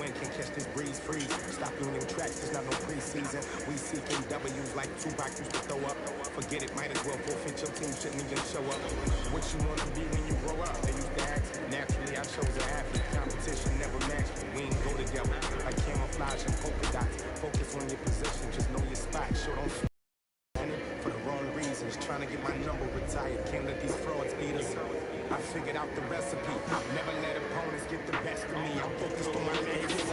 wind can catch this breeze free. Stop you in your tracks, there's not no preseason. We seeking W's like Tupac used to throw up. Forget it, might as well forfeit your team, shouldn't even show up. What you wanna be when you grow up? They used to ask me. Naturally, I chose an athlete. Competition never matched me. We ain't go together like camouflage and polka dots. Focus on your position, just know your spot. Show don't for the wrong reasons. Trying to get my number retired. Can't let these frauds beat us. I figured out the recipe. I've never let opponents get the best of me. I'm focused on my legacy.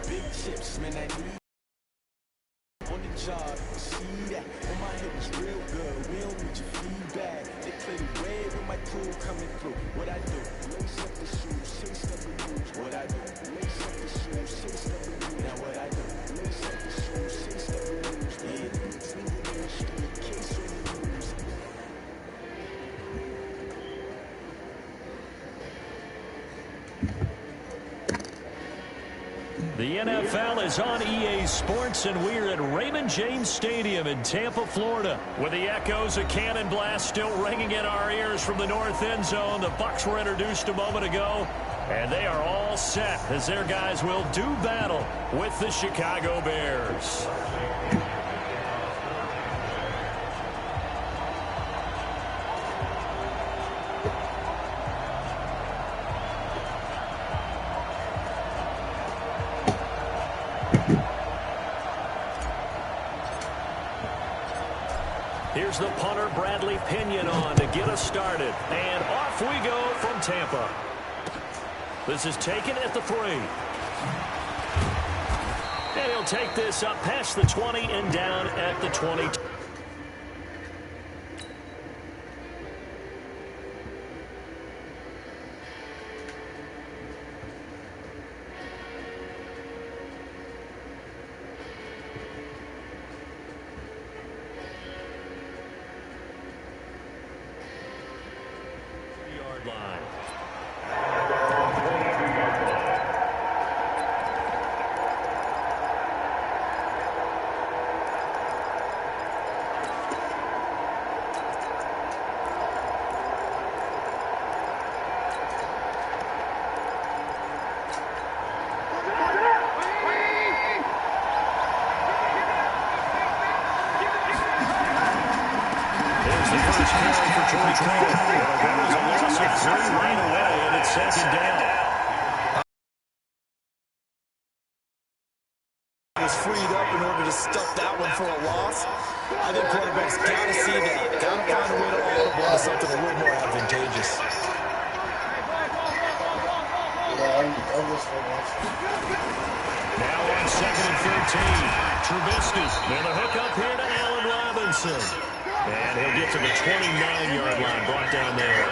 Big chips, man, I need on the job. See that? On my head is real good. We don't need your feedback. They play the wave with my crew coming through. What I do? Lace up the shoes, chase up the moves. What I do? Lace up the shoes, chase up the moves. Now what I do? Lace up the shoes, chase up the moves. Yeah, sleeping in the street, case on the moves. The NFL is on EA Sports, and we're at Raymond James Stadium in Tampa, Florida. With the echoes of Cannon Blast still ringing in our ears from the north end zone, the Bucs were introduced a moment ago, and they are all set as their guys will do battle with the Chicago Bears. Here's the punter, Bradley Pinion, on to get us started. And off we go from Tampa. This is taken at the 3. And he'll take this up past the 20 and down at the 22. Line. There's the first carry for Troy Cole. Right away, and it's second down. Was freed up in order to stuff that one for a loss. I think quarterbacks got to see that. Got to find a way to audible to something a little more advantageous. Now on 2nd and 13. Trubisky. And the hook up here to Allen Robinson. And he'll get to the 29-yard line, brought down there.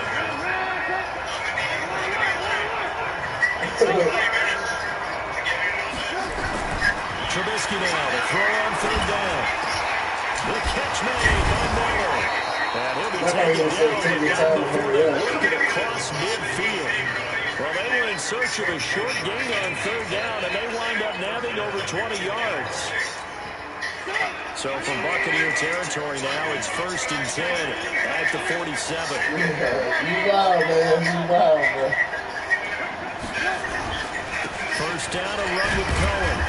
Trubisky now to throw on 3rd down. The catch made by Miller. And he'll be taken down before they work it across midfield. Well, they were in search of a short gain on 3rd down, and they wind up nabbing over 20 yards. So from Buccaneer territory now, it's 1st and 10 at the 47. You wild, man. You wild, man. First down, a run with Cohen.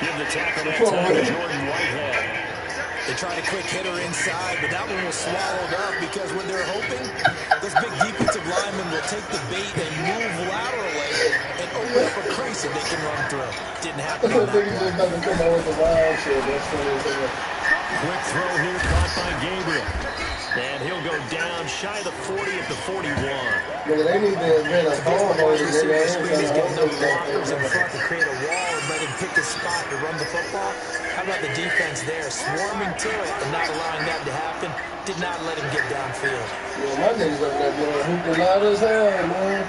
Give the tackle that time to Jordan Whitehead. They tried a quick hitter inside, but that one was swallowed up because when they're hoping, those big defensive linemen will take the bait and move laterally and open up a crease that they can run through. Didn't happen on that one. Quick throw here caught by Gabriel. And he'll go down shy of the 40 at the 41. Yeah, they need to invent a ball over He's getting no blockers in front to create a wall and let him pick his spot to run the football. How about the defense there, swarming to it and not allowing that to happen? Did not let him get downfield. Yeah, my niggas up there doing hooping loud as hell, man.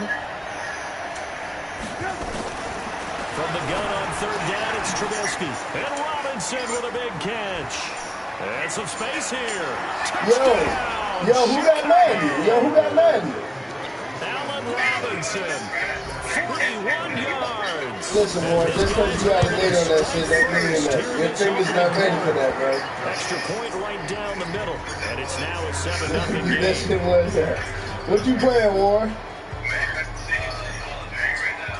From the gun on 3rd down, it's Trubisky. And Robinson with a big catch. And some space here. Touchdown. Yo, who got 90? Yo, who got 90? Allen Robinson, 41 yards. Listen, boy, just because you got a date on that shit, don't mean that. Your finger's not ready for that, bro. Extra point right down the middle. And it's now a 7-0 game. That shit was that. What you playing, Warren?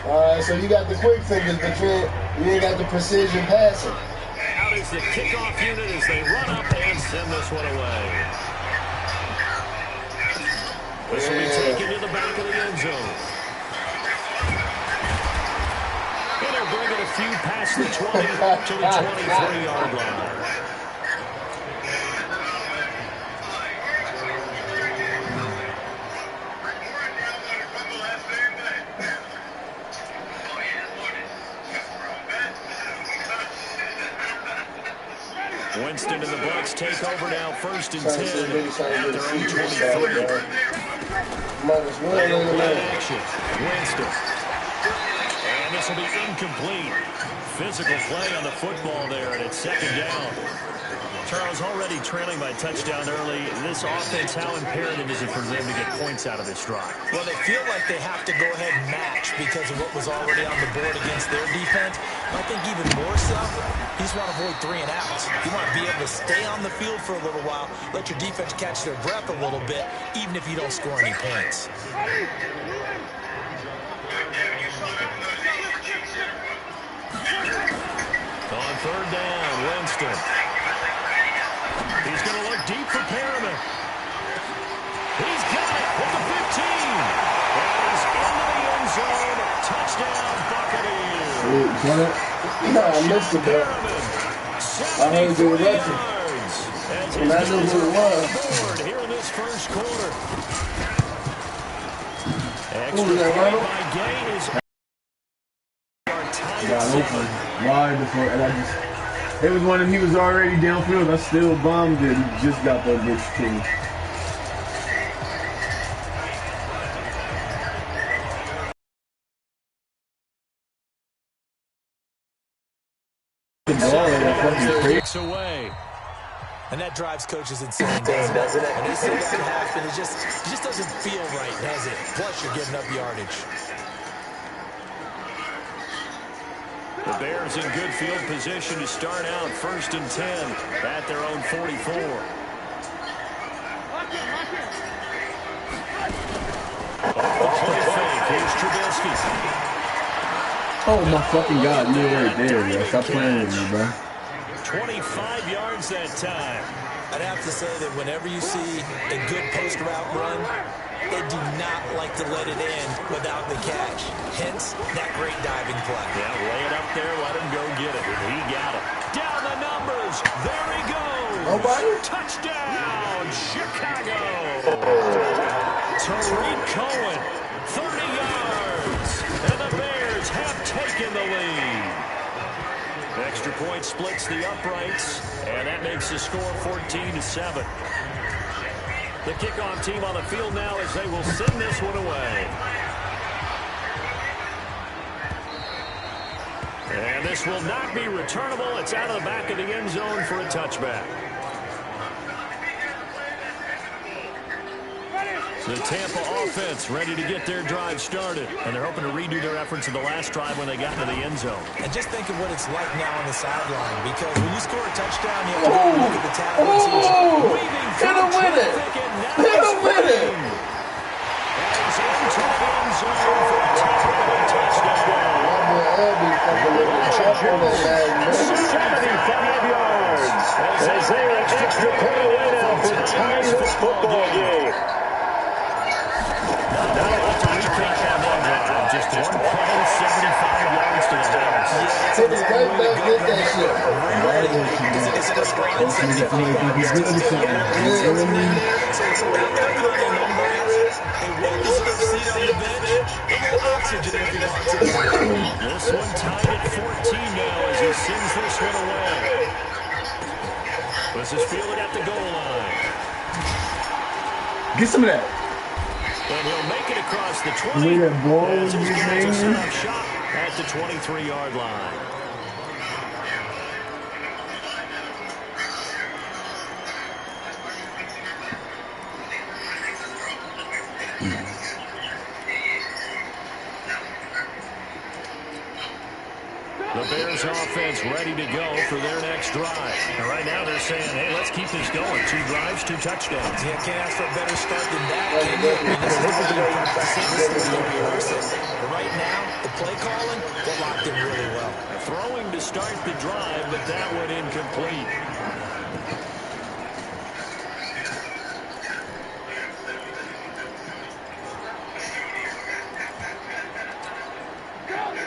So you got the quick fingers, but you ain't got the precision passing. Out is the kickoff unit as they run up and send this one away. This will be taken to the back of the end zone. And they'll bring it a few past the 20 to the 23-yard line. Winston and the Bucs take over now, 1st and 10 at their own 23. Action. Winston. And this will be incomplete. Physical play on the football there, and it's 2nd down. Charles, already trailing by touchdown early. This offense, how imperative is it for them to get points out of this drive? Well, they feel like they have to go ahead and match because of what was already on the board against their defense. I think even more so, you just want to avoid 3 and outs. You want to be able to stay on the field for a little while, let your defense catch their breath a little bit, even if you don't score any points. On 3rd down, Winston. He's going to look deep for Perriman. He's got it at the 15. And he's into the end zone. Touchdown, Buccaneers. I missed it, bro. I heard the election. And I knew who it was. Here in this 1st quarter. Who was that, Ronald? By Gain is got open wide before, and it was one of he was already downfield. I still bombed it. He just got that bitch too. The ball is fucking crazy. Away. And that drives coaches insane, doesn't it? And they say that happen. It just doesn't feel right, does it? Plus, you're giving up yardage. The Bears in good field position to start out 1st and 10 at their own 44. The play fake. Here's Trubisky. Oh my fucking God, you're right there, bro. Stop playing with me, bro. 25 yards that time. I'd have to say that whenever you see a good post route run, they do not like to let it in without the catch. Hence, that great diving play. Yeah, lay it up there, let him go get it. And he got it. Down the numbers. There he goes. Nobody? Touchdown, Chicago. Tariq Cohen, 30 yards. And the Bears have taken the lead. Extra point splits the uprights, and that makes the score 14-7. The kickoff team on the field now as they will send this one away. And this will not be returnable. It's out of the back of the end zone for a touchback. The Tampa offense ready to get their drive started. And they're hoping to redo their efforts in the last drive when they got into the end zone. And just think of what it's like now on the sideline. Because when you score a touchdown, you have to go look at the tally and see Weaving Hit him with it. Hit him with it. And he's into the end zone for a touchdown. 75 yards as they are extra point away now to tie this football game. Just one play, 75 yards to the house. Take his right back, get that shit. It's just great incentive. He's good at something. You know what I mean? So it's about that kind of numbers. A well-deserved seat on the bench. A little oxygen if you want to. This one tied at 14 now as he sends this one away. This is fielded at the goal line. Get some of that. And he'll make it across the 20. Look at that ball As he's he's going to set making. up shop at the 23-yard line. The Bears offense ready to go for their next drive. And right now they're saying, hey, let's keep this going. 2 drives, 2 touchdowns. Yeah, can't ask for a better start than that, can you? I mean, this is the way you practice it. This is the way you rehearse it. But right now, the play calling, they're locked in really well. Throwing to start the drive, but that went incomplete.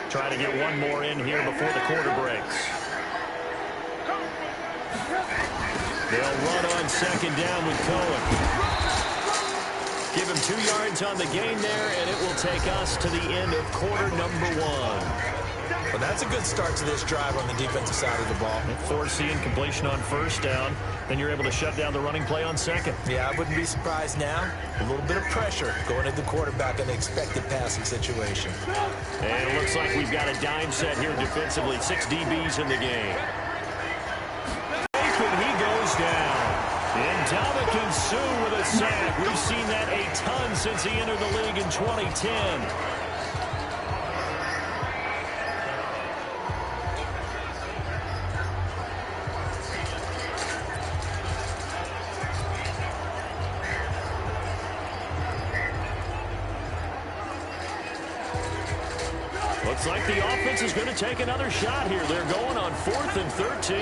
Trying to get one more in here before the quarter breaks. They'll run on second down with Cohen. Give him 2 yards on the gain there, and it will take us to the end of quarter number 1. Well, that's a good start to this drive on the defensive side of the ball. Force the incompletion on first down. Then you're able to shut down the running play on second. Yeah, I wouldn't be surprised now. A little bit of pressure going at the quarterback in the expected passing situation. And it looks like we've got a dime set here defensively. 6 DBs in the game. And he goes down. And Dominican Sue with a sack. We've seen that a ton since he entered the league in 2010. Looks like the offense is going to take another shot here. They're going on 4th and 13.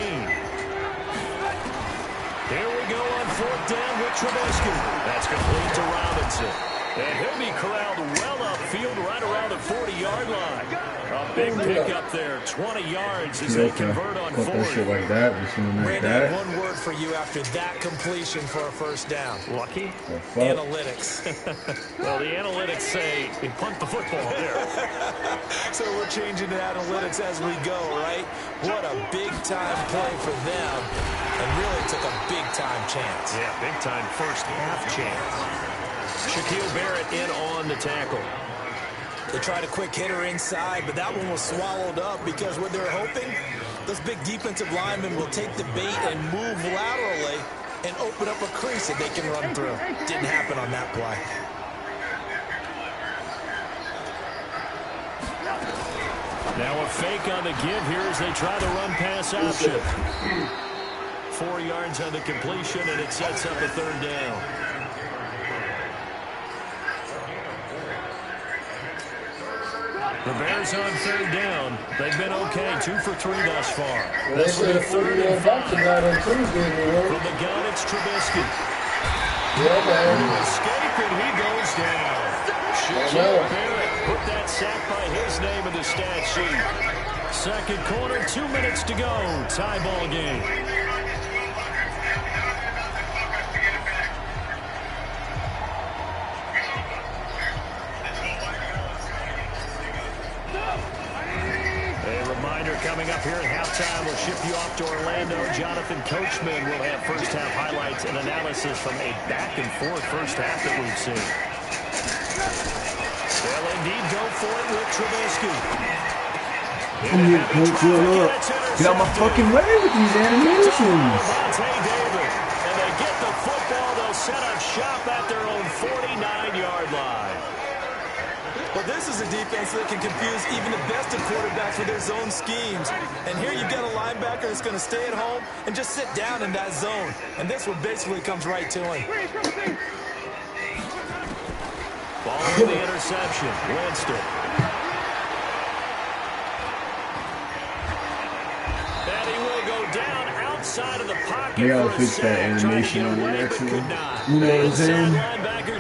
Here we go on 4th down with Trubisky. That's complete to Robinson. And he'll be corralled well upfield right around the 40-yard line. A big pickup there, 20 yards as they convert on 4th. Shit like that, like Brandon, one word for you after that completion for a first down. Lucky? Analytics. Well, the analytics say he punt the football there. So we're changing to analytics as we go, right? What a big-time play for them. And really took a big-time chance. Yeah, big-time first-half chance. Shaquille Barrett in on the tackle. They tried a quick hitter inside, but that one was swallowed up because what they're hoping, those big defensive linemen will take the bait and move laterally and open up a crease that they can run through. Didn't happen on that play. Now a fake on the give here as they try the run-pass option. 4 yards on the completion, and it sets up a 3rd down. The Bears on 3rd down. They've been okay, 2 for 3 thus far. This will be 3rd and 5. From the gun, it's Trubisky. Escape, and he goes down. Shaquille Barrett put that sack by his name in the stat sheet. Second quarter, 2 minutes to go. Tie ball game. Coming up here at halftime, we'll ship you off to Orlando. Jonathan Coachman will have first-half highlights and analysis from a back-and-forth first half that we've seen. They'll indeed go for it with Trubisky. Get out my fucking way with these animations. David, and they get the football. They'll set up shop at their own 49-yard line. But this is a defense that can confuse even the best of quarterbacks with their zone schemes. And here you've got a linebacker that's going to stay at home and just sit down in that zone. And this one basically comes right to him. Ball for the interception. Winston. And he will go down outside of the pocket. They gotta fix that animation on there too. You know what I'm saying?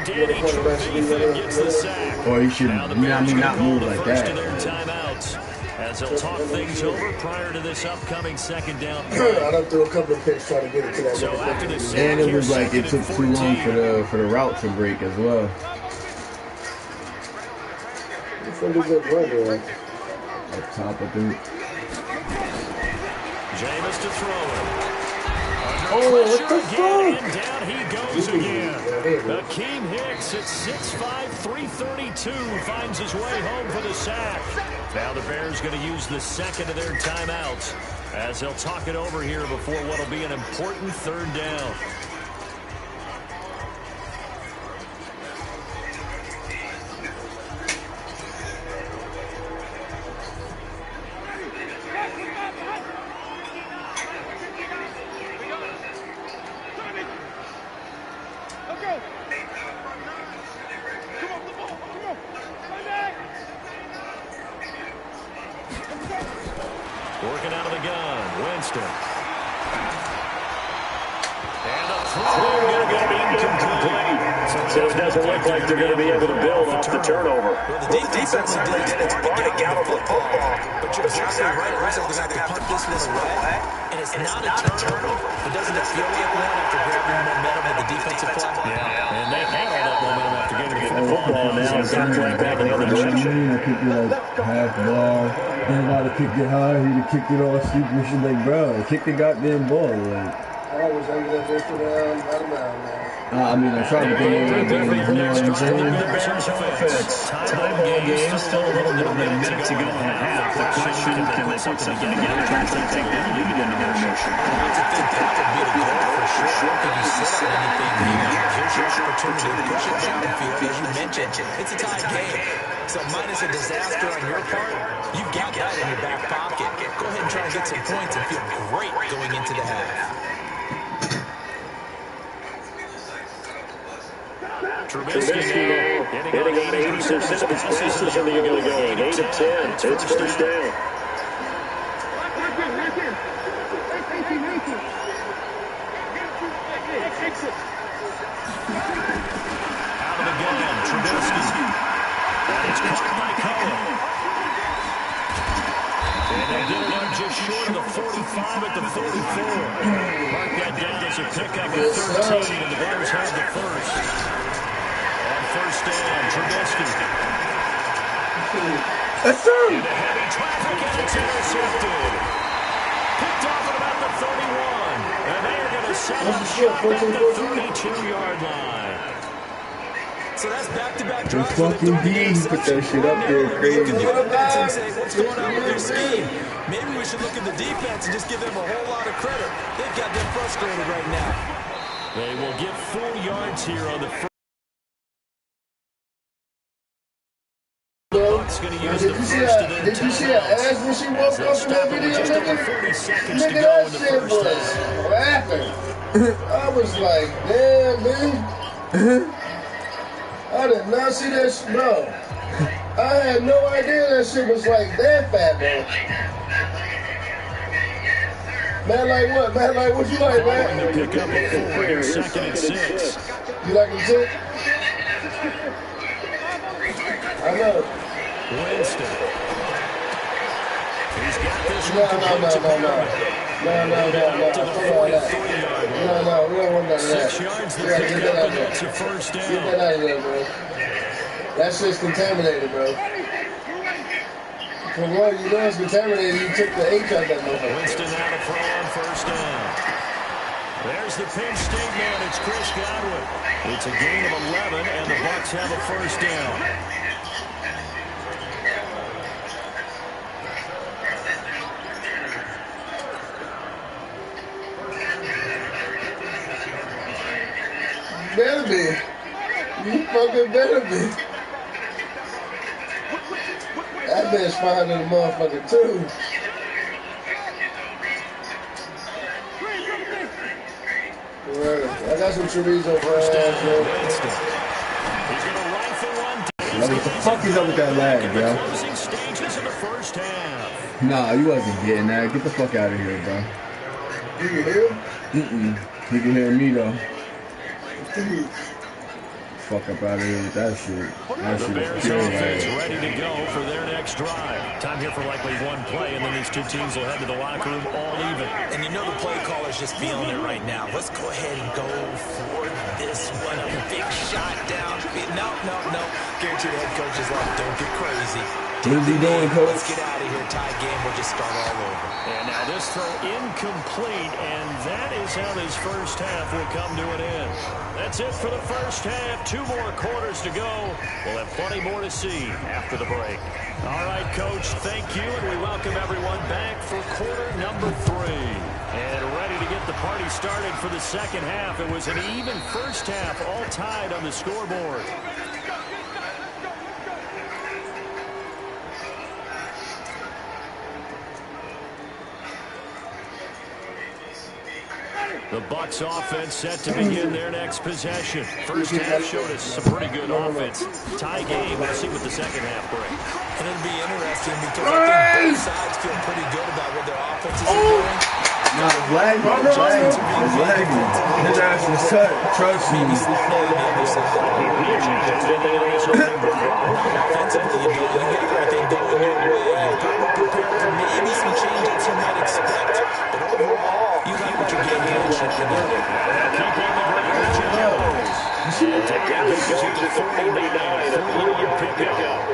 Danny Trevathan gets the sack. Or he should, not move like that. Timeouts as they'll talk things over prior to this upcoming second down. I done threw a couple of picks trying to get it to that. So after the sack, and it was like it took too long for the route to break as well. Up top, I think. Jameis to throw it. Oh, what the fuck? And down he goes again. Akeem Hicks at 6'5", 332 finds his way home for the sack. Now the Bears going to use the second of their timeouts as they'll talk it over here before what will be an important 3rd down. Working out of the gun, Winston. And a throw going to go incomplete. So it doesn't look like they're going to be able to build off the turnover. Well, the defense certainly did its part to gallop the football. But you're exactly right. It looks like they're going to have to punt this one away. And it's not a turnover. It doesn't feel like one after grabbing momentum with the defensive play. Yeah, and they had all that momentum after getting the Football now is going back in the other direction. I kicked it like half ball. Didn't know how to kick it high. He'd have kicked it all stupid and shit like, bro, kick the goddamn ball. Like, I was hanging that bitch around, out of bounds, man. I mean, I'm trying to get it. You know what I'm saying? Bears offense. Tie ball game. Still a little bit of a minute to go in the half. The question, can they put something together? Trying to take that lead into their motion. I think that would be the goal for sure. Could you set up anything? Here's your opportunity to push it down the field. As you mentioned, it's a tie game. So minus a disaster on your part, you've got that in your back pocket. Go ahead and try and get some points and feel great going into the half. Trubisky now hitting on 80% of his passes in the early going. 8 of 10. It's first down. Out of the gun, Trubisky. And it's caught by Cohen. And they get it up just short of the 45 at the 44. Mark that down as a pickup at 13, and the Bears have the first. On first down, Trubisky. That's true. Into heavy traffic, and it's intercepted. Picked off at about the 31. And they are going to set up shop at the 32-yard line. So that's back-to-back drives. Fucking D, put that shit up there, crazy. And say, what's going on with their scheme? Maybe we should look at the defense and just give them a whole lot of credit. They've got them frustrated right now. They will get 4 yards here on the first. Did you see her ass when she woke up in that video? Nigga, that shit was laughing. I was like, damn, man. I did not see that shit, bro. I had no idea that shit was like that fat, bro. Man, like what? Man, like what you like, man? Pick up a 4 here, 2nd and 6. You like him too? I know. Winston. He's got this No, one. we don't want none of that. 6 yards to Yeah, pick get up, that out and there. that's a first Get down. that out of there, bro. That shit's contaminated, bro. For one, you know it's contaminated. You took the H out that motherfucker. Winston now to throw on first down. There's the Penn State man. It's Chris Godwin. It's a gain of 11, and the Bucs have a first down. Better be. You fucking better be. That bitch fine in the motherfucker too. Word. I got some chorizo First down, bro. Winston. He's going to rifle one. What the fuck is up with that lag, bro? Closing stages of the first half. Nah, you wasn't getting that. Get the fuck out of here, bro. You can hear? You can hear me, though. Fuck up out of here with that shit. That The shit Bears is still offense like, ready to go for their next drive. Time here for likely one play, and then these two teams will head to the locker room all even. And you know the play caller's just feeling it right now. Let's go ahead and go for this one. Big shot down. No. Guarantee the head coach is like, don't get crazy. what is he doing, coach? Let's get out of here. Tie game. We'll just start all over. And now this throw incomplete, and that is how this first half will come to an end. That's it for the first half. 2 more quarters to go. We'll have plenty more to see after the break. All right, Coach, thank you, and we welcome everyone back for quarter number 3. And ready to get the party started for the second half. It was an even first half, all tied on the scoreboard. The Bucs offense set to begin their next possession. First half showed us some pretty good offense. Tie game. We'll see what the second half brings. And it'll be interesting because I think both sides feel pretty good about what their offenses are doing. Nah, it's lagging. It's lagging. His ass is cut. Trust me. Offensively, you got everything going your way. You're probably prepared for maybe some change-ups you might expect. But overall, you like what you're getting here. Keep on the ground, Jones. And taking advantage of 49, a 4-yard pickup.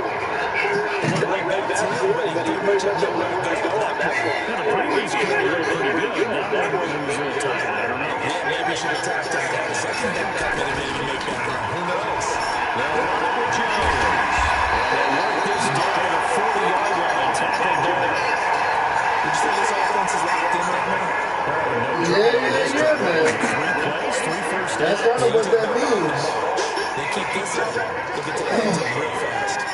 Right back to him, but he pretty much had nowhere to go with that play. The previous carry looked pretty good. That one was a little tight. I don't know. Yeah, maybe he should have tapped out that a second down come in and maybe make that run. Who knows? They'll run it with Jones. And they work this down at a 40-yard line. Tackled there. Would you say this offense is locked in right now? Yeah, man. 3 plays, 3 first downs. That's kind of what that means. They keep this up, they'll get to the end zone real fast.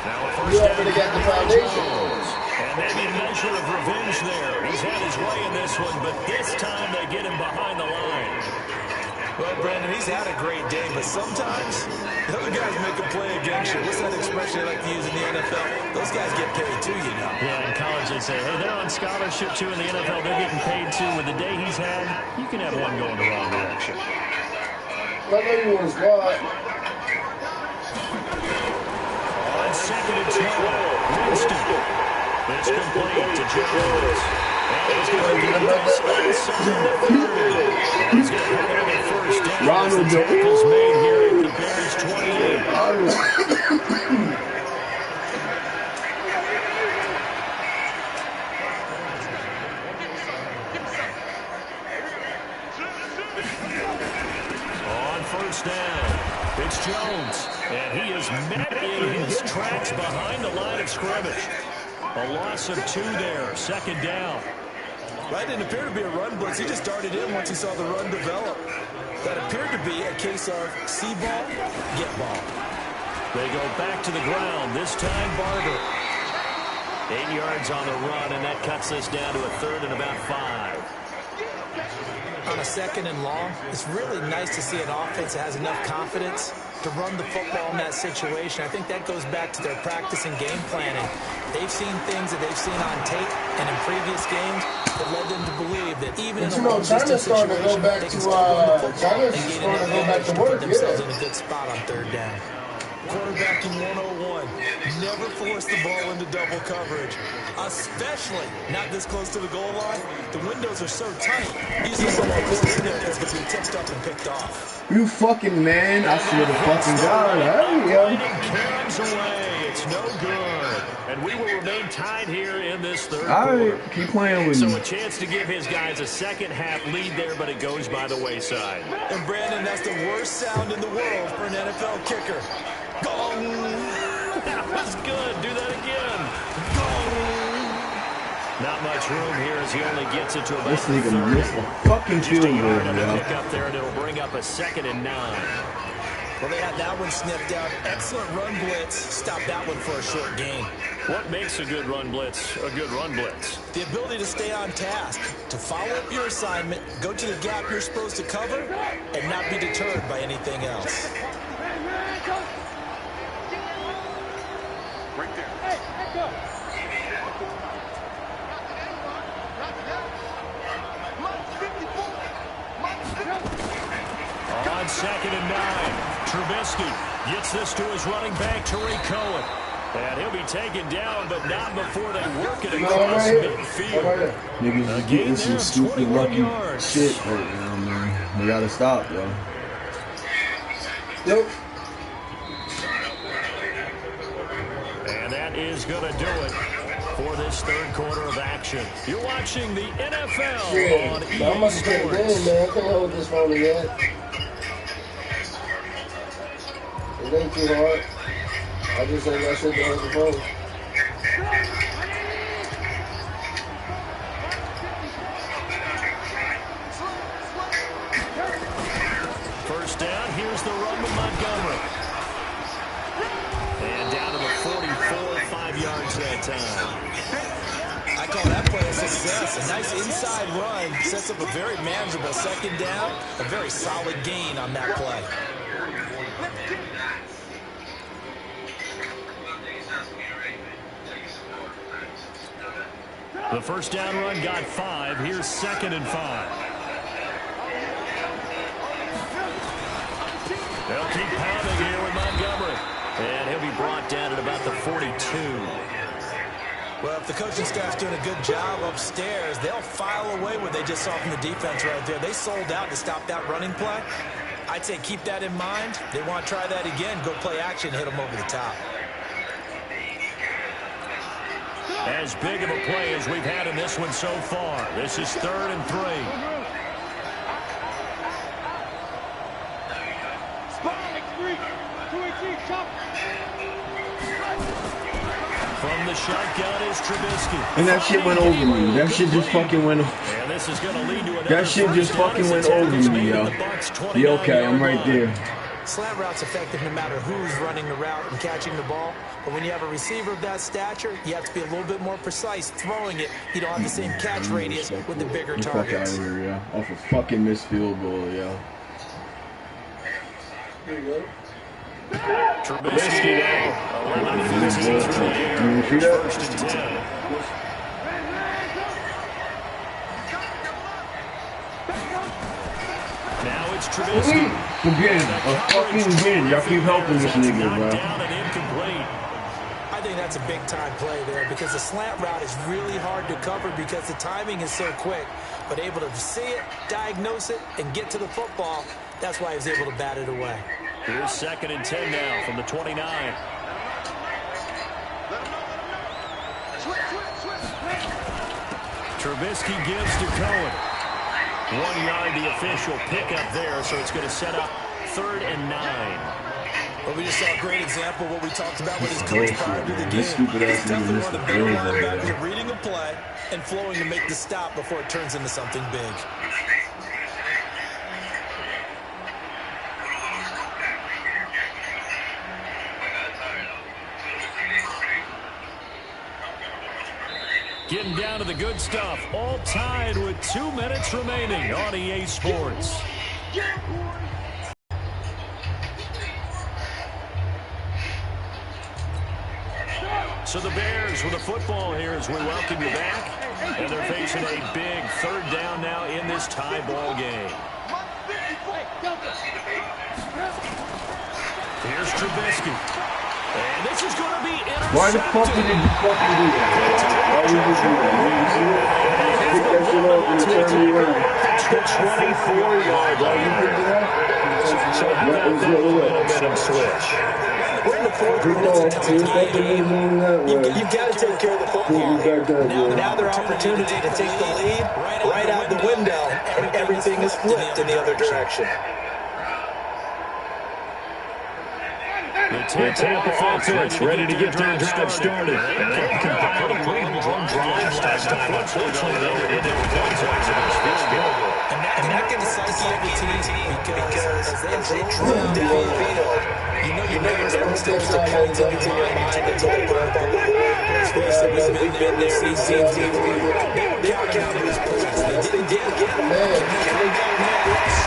Now a You first down. already got the foundation. And maybe a measure of revenge there. He's had his way in this one, but this time they get him behind the line. Well, Brandon, he's had a great day, but sometimes the other guys make a play against you. What's that expression they like to use in the NFL? Those guys get paid too, you know. Yeah, in college they say, hey, they're on scholarship too. In the NFL, they're getting paid too. With the day he's had, you can have one going the wrong direction. I know you want to squad. On 2nd and 12, Winston. It's complete to Jones. And he's going to get this inside the 30. And he's going to have another first down. Ronald The tackle's made here at the Bears 28. On first down, it's Jones. And he is met in his tracks behind the line of scrimmage. A loss of 2 there, 2nd down. Right, didn't appear to be a run blitz. He just darted in once he saw the run develop. That appeared to be a case of see ball, get ball. They go back to the ground, this time Barber. 8 yards on the run, and that cuts this down to a 3rd and about 5. On a 2nd and long, it's really nice to see an offense that has enough confidence to run the football in that situation. I think that goes back to their practice and game planning. They've seen things that they've seen on tape and in previous games that led them to believe that even in a long-distance situation, they can still run the football and gain an advantage to put themselves in a good spot on 3rd down. Quarterbacking 101. Never force the ball into double coverage, especially not this close to the goal line. The windows are so tight. Usually someone was in there that's going to be tipped up and picked off. You fucking man. I swear to fucking God. Hey, yo. Carries away. It's no good. And we will remain tied here in this 3rd All quarter. right, keep playing with So me. a chance to give his guys a second-half lead there, but it goes by the wayside. And Brandon, that's the worst sound in the world for an NFL kicker. Gong! That was good. Do that again. Not much room here as he only gets it to about This nigga 30. missed the fucking Just field a goal, yard on the yo. pick up there, and it'll bring up a 2nd and 9. Well, they had that one sniffed out. Excellent run blitz. Stopped that one for a short gain. What makes a good run blitz a good run blitz? The ability to stay on task, to follow up your assignment, go to the gap you're supposed to cover, and not be deterred by anything else. On 2nd and 9, Trubisky gets this to his running back, Tariq Cohen. And he'll be taken down, but not before they work it across midfield. Niggas is getting some stupid lucky shit right now, man. We gotta stop, yo. Yep. And that is going to do it for this 3rd quarter of action. You're watching the NFL Yeah. on I'm EA about to take it in, Sports. man. I can't hold this phone yet. It ain't too hard. I just ain't got shit to hold the phone. First down, here's the run with Montgomery. And down to the 44, 5 yards that time. I call that play a success. A nice inside run sets up a very manageable 2nd down. A very solid gain on that play. The first down run got 5. Here's 2nd and 5. They'll keep pounding here with Montgomery. And he'll be brought down at about the 42. Well, if the coaching staff's doing a good job upstairs, they'll file away what they just saw from the defense right there. They sold out to stop that running play. I'd say keep that in mind. They want to try that again. Go play action, hit them over the top. As big of a play as we've had in this one so far. This is 3rd and 3. From the shotgun is Trubisky. And that shit went over me. That shit just fucking went over. And this is going to lead to that shit just fucking went over me, yo. Yeah, okay, I'm right there. Slant route's effective no matter who's running the route and catching the ball. But when you have a receiver of that stature, you have to be a little bit more precise throwing it. You don't have the same catch radius with the bigger targets. Fuck out of here, yeah. Off a fucking missed field goal, yo. There you go. Trubisky now. 11-15 through the air. First and 10. Now it's Trubisky. Again, a fucking win. Y'all keep helping this nigga, bro. Down and incomplete. I think that's a big-time play there because the slant route is really hard to cover because the timing is so quick. But able to see it, diagnose it, and get to the football, that's why he was able to bat it away. Here's 2nd and 10 now from the 29. Trubisky gives to Cohen. 1 yard, the official pickup there, so it's going to set up 3rd and 9. Well, we just saw a great example of what we talked about with his coach prior to the game. He's definitely one of the better linebackers at reading a play and flowing to make the stop before it turns into something big. Getting down to the good stuff. All tied with 2 minutes remaining on EA Sports. So the Bears with a football here as we welcome you back. And they're facing a big 3rd down now in this tie ball game. Here's Trubisky. And this is going to be intercepted. Why the fuck did you fucking do that? Why would you do that? You see it? Pick that shit up and turn me around. 24 yards. Why you picked it up? Momentum switch. We're in the fourth quarter. It's a tie game. You've got to take care of the football. Now their opportunity to take the lead right out the window, and everything is flipped in the other direction. The Tampa offense ready to get their drive started. And they can compile a great long drive. Unfortunately, though, it didn't have points on this field goal. And that can psyche of the team because as they drove down the field, you know you're never supposed to put points into your mind until they put up on the board. Let's face it, we've been there, we've seen teams. They were counting those points. They didn't get them. Can they go next?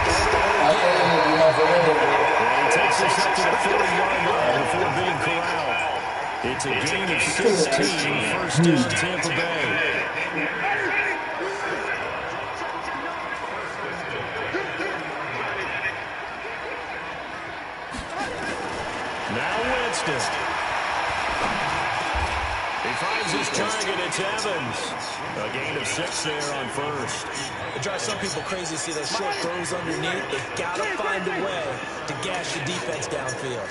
He takes us up to the 40-yard line before being corralled. It's a gain of 16, first down Tampa Bay. Now Winston. He finds his target. It's Evans. A gain of 6 there on first. It drives some people crazy to see those short throws underneath. They've got to find a way to gash the defense downfield.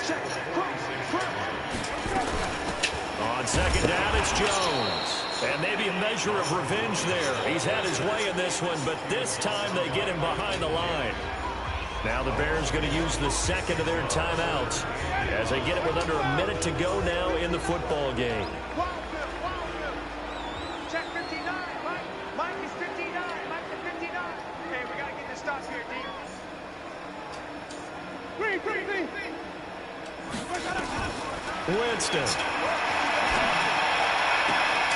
On 2nd down, it's Jones. And maybe a measure of revenge there. He's had his way in this one, but this time they get him behind the line. Now the Bears going to use the 2nd of their timeouts as they get it with under a minute to go now in the football game. Check 59. Mike is 59. Mike is 59. Hey, we got to get this stop here, D. Green. Winston.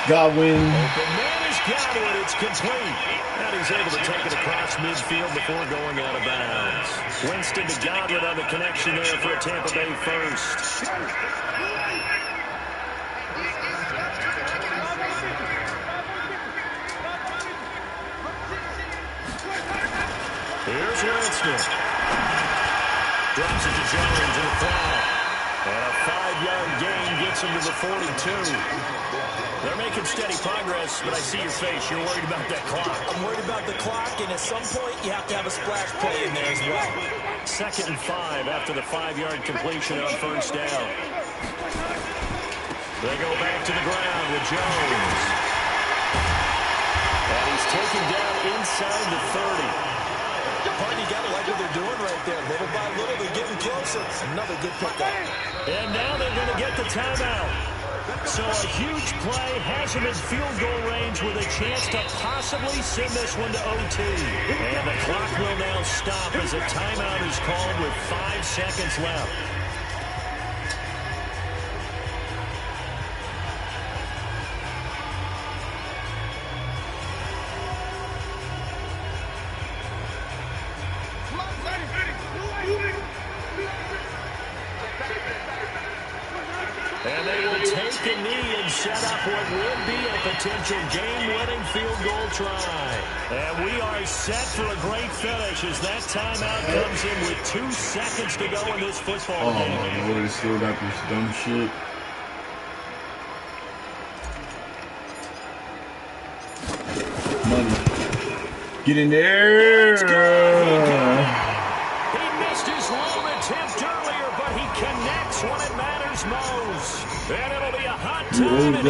Godwin. Open man is Godwin. It's complete. And he's able to take it across midfield before going out of bounds. Winston to Godwin on the connection there for a Tampa Bay first. points are instant. Drops it to Jones in the flat. And a 5-yard gain gets him to the 42. They're making steady progress, but I see your face. You're worried about that clock. I'm worried about the clock, and at some point, you have to have a splash play in there as well. 2nd and 5 after the 5-yard completion on first down. They go back to the ground with Jones. And he's taken down inside the 30. Partner, you got to like what they're doing right there. Little by little, they're getting closer. Another good pickup. And now they're going to get the timeout. So a huge play has him in field goal range with a chance to possibly send this one to OT. And the clock will now stop as a timeout is called with 5 seconds left. And they will take a knee and set up what will be a potential game-winning field goal try. And we are set for a great finish as that timeout comes in with 2 seconds to go in this football game. Oh, my Lord, they still got this dumb shit. Money. Get in there. He missed his long attempt earlier, but he connects when it matters most. And it'll be a hot time in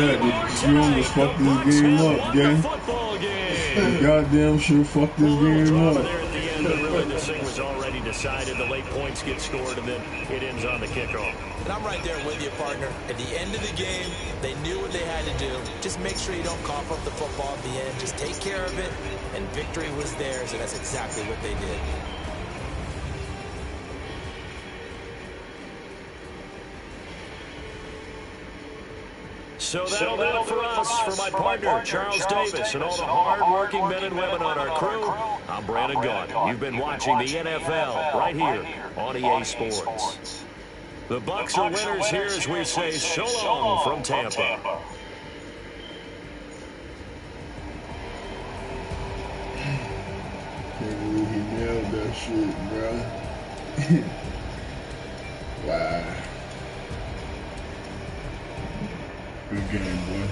You almost fucked this game up, gang. Football game. You goddamn sure fucked this game up. There at the end, but really this thing was already decided. The late points get scored, and then it ends on the kickoff. And I'm right there with you, partner. At the end of the game, they knew what they had to do. Just make sure you don't cough up the football at the end. Just take care of it, and victory was theirs, and that's exactly what they did. So that'll do it for us. For my partner, Charles Davis, and all the hard-working men and women on our crew, I'm Brandon Gaudin. You've been watching the NFL right here on EA Sports. The Bucs are winners here as we say so long from Tampa. Can't believe he nailed that shit, bro. Wow. Good game, boy.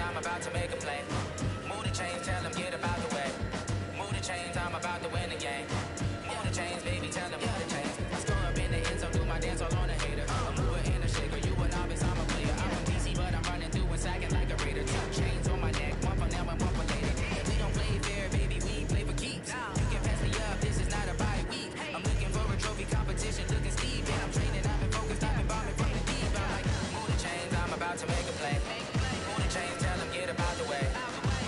I'm about to make a play. Move the chains, tell them get about the way. Move the chains, I'm about to win the game. Move the chains, baby, tell them move the chains. I score up in the end zone, do my dance all on a hater. A mover and a shaker, you a novice, I'm a player. I'm from DC, but I'm running through and sagging like a raider. 2 chains on my neck, one for now and one for later. We don't play fair, baby, we play for keeps. You can pass me up, this is not a bye week. I'm looking for a trophy competition, looking Steve, and I'm training, I've been focused, I've been bombing from the deep. I'm like, move the chains, I'm about to make a play. Move the chains, tell them get about the way.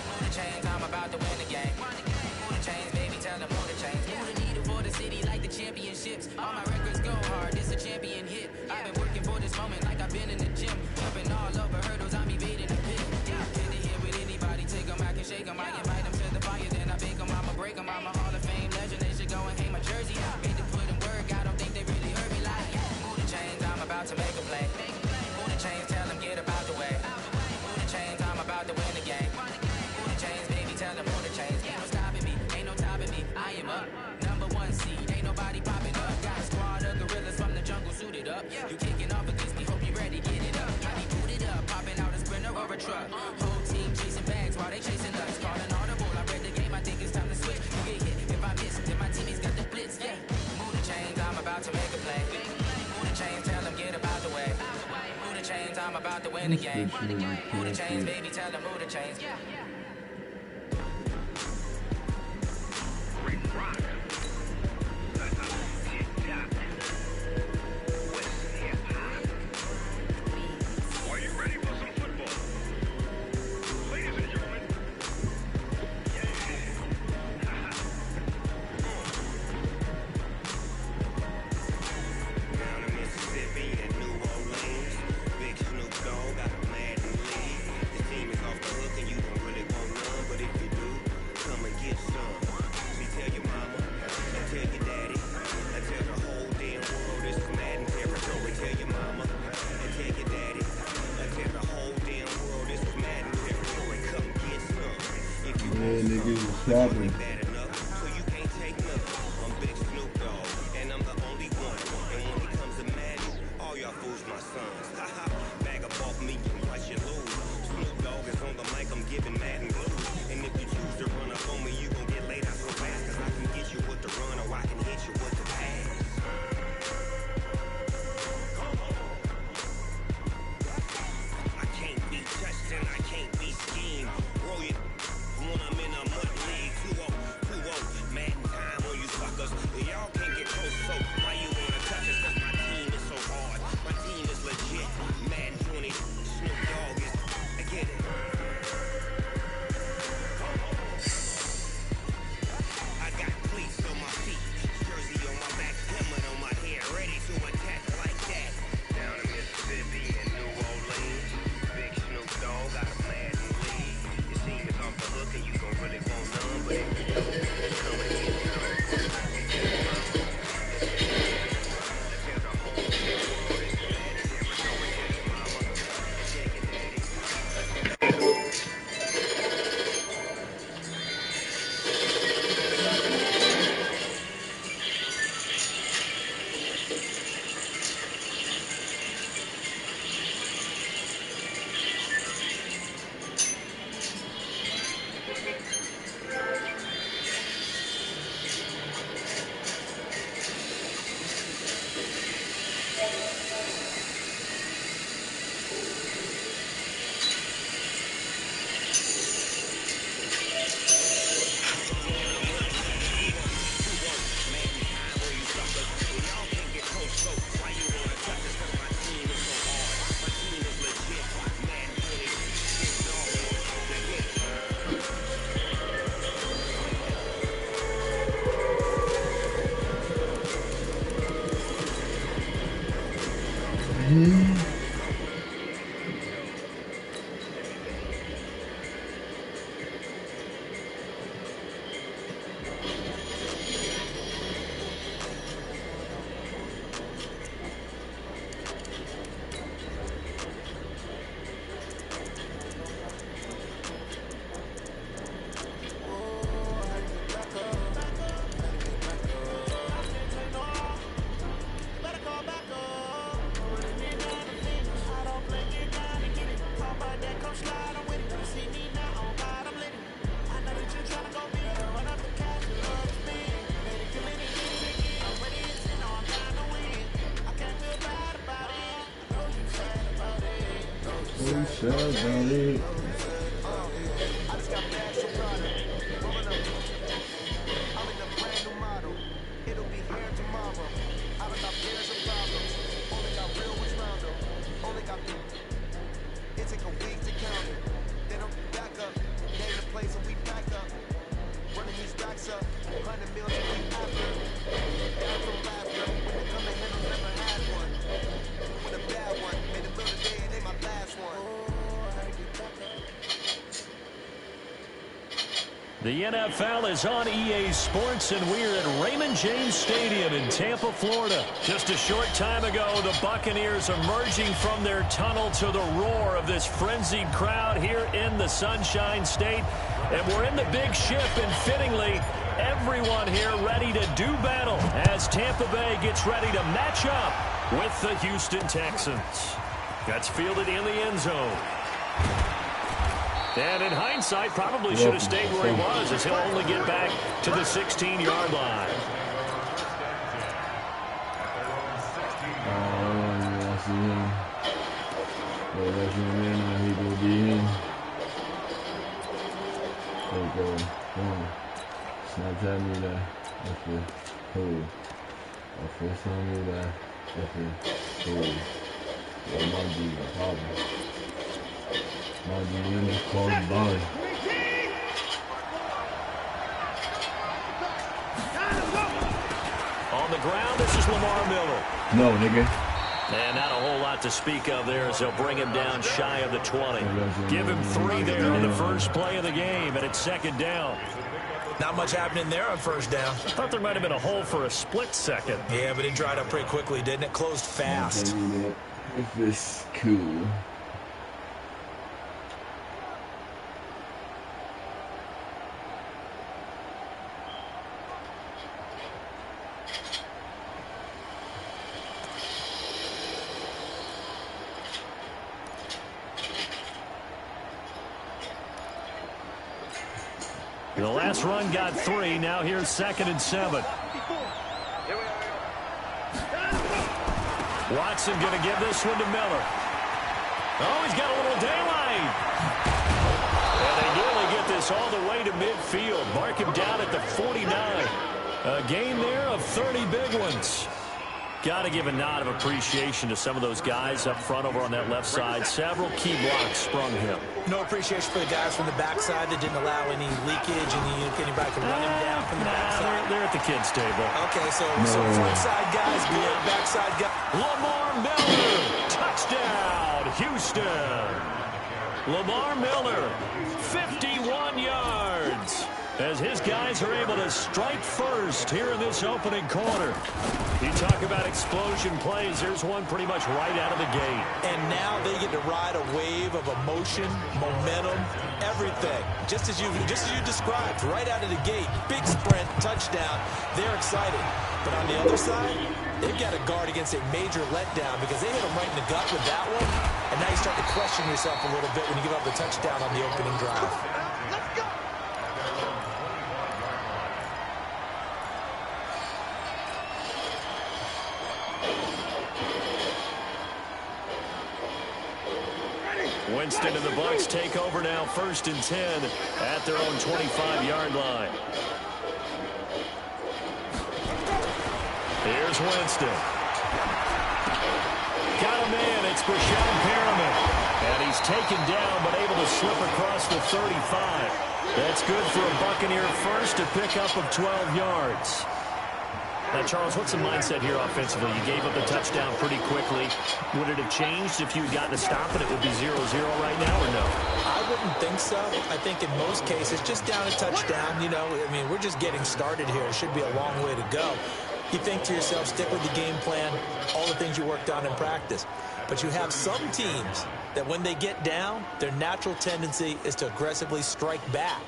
Move the chains, I'm about to win the game. Move the chains, baby, tell them move the chains. Move the needle for the city like the championships. All my records go hard, this a champion hit. I've been working for this moment like I've been in the gym. Jumping all over hurdles, I'm evading the pit. Hand to hand with anybody, take them, I can shake them. I invite them to the fire, then I bake them, I'ma break them. I'm a Hall of Fame legend, they should go and hang my jersey. Made to put in work, I don't think they really heard me like. Move the chains, I'm about to make a play. Move the chains, tell them get about the way. Move the chains, I'm about to win the game. Move the chains, baby, tell them move the chains. Ain't no stopping me, ain't no topping me. I am up, #1 seed, ain't nobody popping up. Got a squad of gorillas from the jungle suited up. You kicking off against me, hope you ready, get it up. I be booted up, popping out a sprinter or a truck. Whole team chasing bags while they chasing us. Calling audible, I read the game, I think it's time to switch. You get hit if I miss, then my teammates got the blitz. Yeah, move the chains, I'm about to make a play. Move the chains, tell them get about the way. Move the chains, I'm about to win the game. Move the chains, baby, tell them move the chains. Are you ready for some football? Ladies and gentlemen, Down in Mississippi and New Orleans, Big Snoop Dogg got a mad in the league. This team is off the hook and you don't really want none, but if you do, come and get some. See, tell your mama, and tell your daddy, and tell the whole damn world this is Madden territory. Tell your mama, and tell your daddy, and tell the whole damn world this is Madden territory. Come get some. If you want some, niggas is you shopping. ain't bad enough, so you can't take none. I'm Big Snoop Dogg, and I'm the only one. And when it comes to Madden, all y'all fools my sons. Haha, bag up off me and watch you lose. Snoop Dogg is on the mic, I'm giving Madden blues. And if you choose to run up on me, you gon' get laid out so fast. Cause I can get you with the run or I can hit you with the pass. I can't be touched and I can't be schemed. Roll it I just got back from Prada. Rolling up. I'm in a brand new model. It'll be here tomorrow. I don't got fears or problems. Only got real ones round them. Only got. It take a week to count it. Then I'm back up. Name the place and we back up. Running these stacks up. 100 meals a week after. Down from laughter. When they come to handle, never had one. With a bad one. Made a meal today and ain't my last one. The NFL is on EA Sports, and we're at Raymond James Stadium in Tampa, Florida. Just a short time ago, the Buccaneers emerging from their tunnel to the roar of this frenzied crowd here in the Sunshine State. And we're in the big ship, and fittingly, everyone here ready to do battle as Tampa Bay gets ready to match up with the Houston Texans. That's fielded in the end zone. And in hindsight, probably should have stayed where he was, as he'll only get back to the 16-yard line. Snapchat me that. Okay, cool. FaceTime me that. Okay, cool. Yeah, my G, no problem. My GM just called me by. On the ground, this is Lamar Miller. No, nigga. And not a whole lot to speak of there as they'll bring him down shy of the 20. Give him 3 there on the first play of the game, and it's second down. Not much happening there on first down. I thought there might have been a hole for a split second. Yeah, but it dried up pretty quickly, didn't it? Closed fast. If this cool. The last run got 3. Now here's 2nd and 7. Watson going to give this one to Miller. Oh, he's got a little daylight. And they nearly get this all the way to midfield. Mark him down at the 49. A gain there of 30 big ones. Got to give a nod of appreciation to some of those guys up front over on that left side. Several key blocks sprung him. No appreciation for the guys from the backside that didn't allow any leakage, anybody could run him down from the backside. They're at the kids' table. Okay, so front side guys, good, backside guys. Lamar Miller, touchdown, Houston. Lamar Miller, 51 yards. As his guys are able to strike first here in this opening quarter. You talk about explosion plays. There's one pretty much right out of the gate. And now they get to ride a wave of emotion, momentum, everything. Just as you described, right out of the gate. Big sprint, touchdown. They're excited. But on the other side, they've got to guard against a major letdown because they hit them right in the gut with that one. And now you start to question yourself a little bit when you give up the touchdown on the opening drive. Winston and the Bucs take over now, 1st and 10 at their own 25-yard line. Here's Winston. Got a man, it's Brashad Perriman. And he's taken down, but able to slip across the 35. That's good for a Buccaneer first, a pickup of 12 yards. Now, Charles, what's the mindset here offensively? You gave up the touchdown pretty quickly. Would it have changed if you had gotten a stop and it would be 0-0 right now, or no? I wouldn't think so. I think in most cases, just down a touchdown, you know, I mean, we're just getting started here. It should be a long way to go. You think to yourself, stick with the game plan, all the things you worked on in practice. But you have some teams that when they get down, their natural tendency is to aggressively strike back.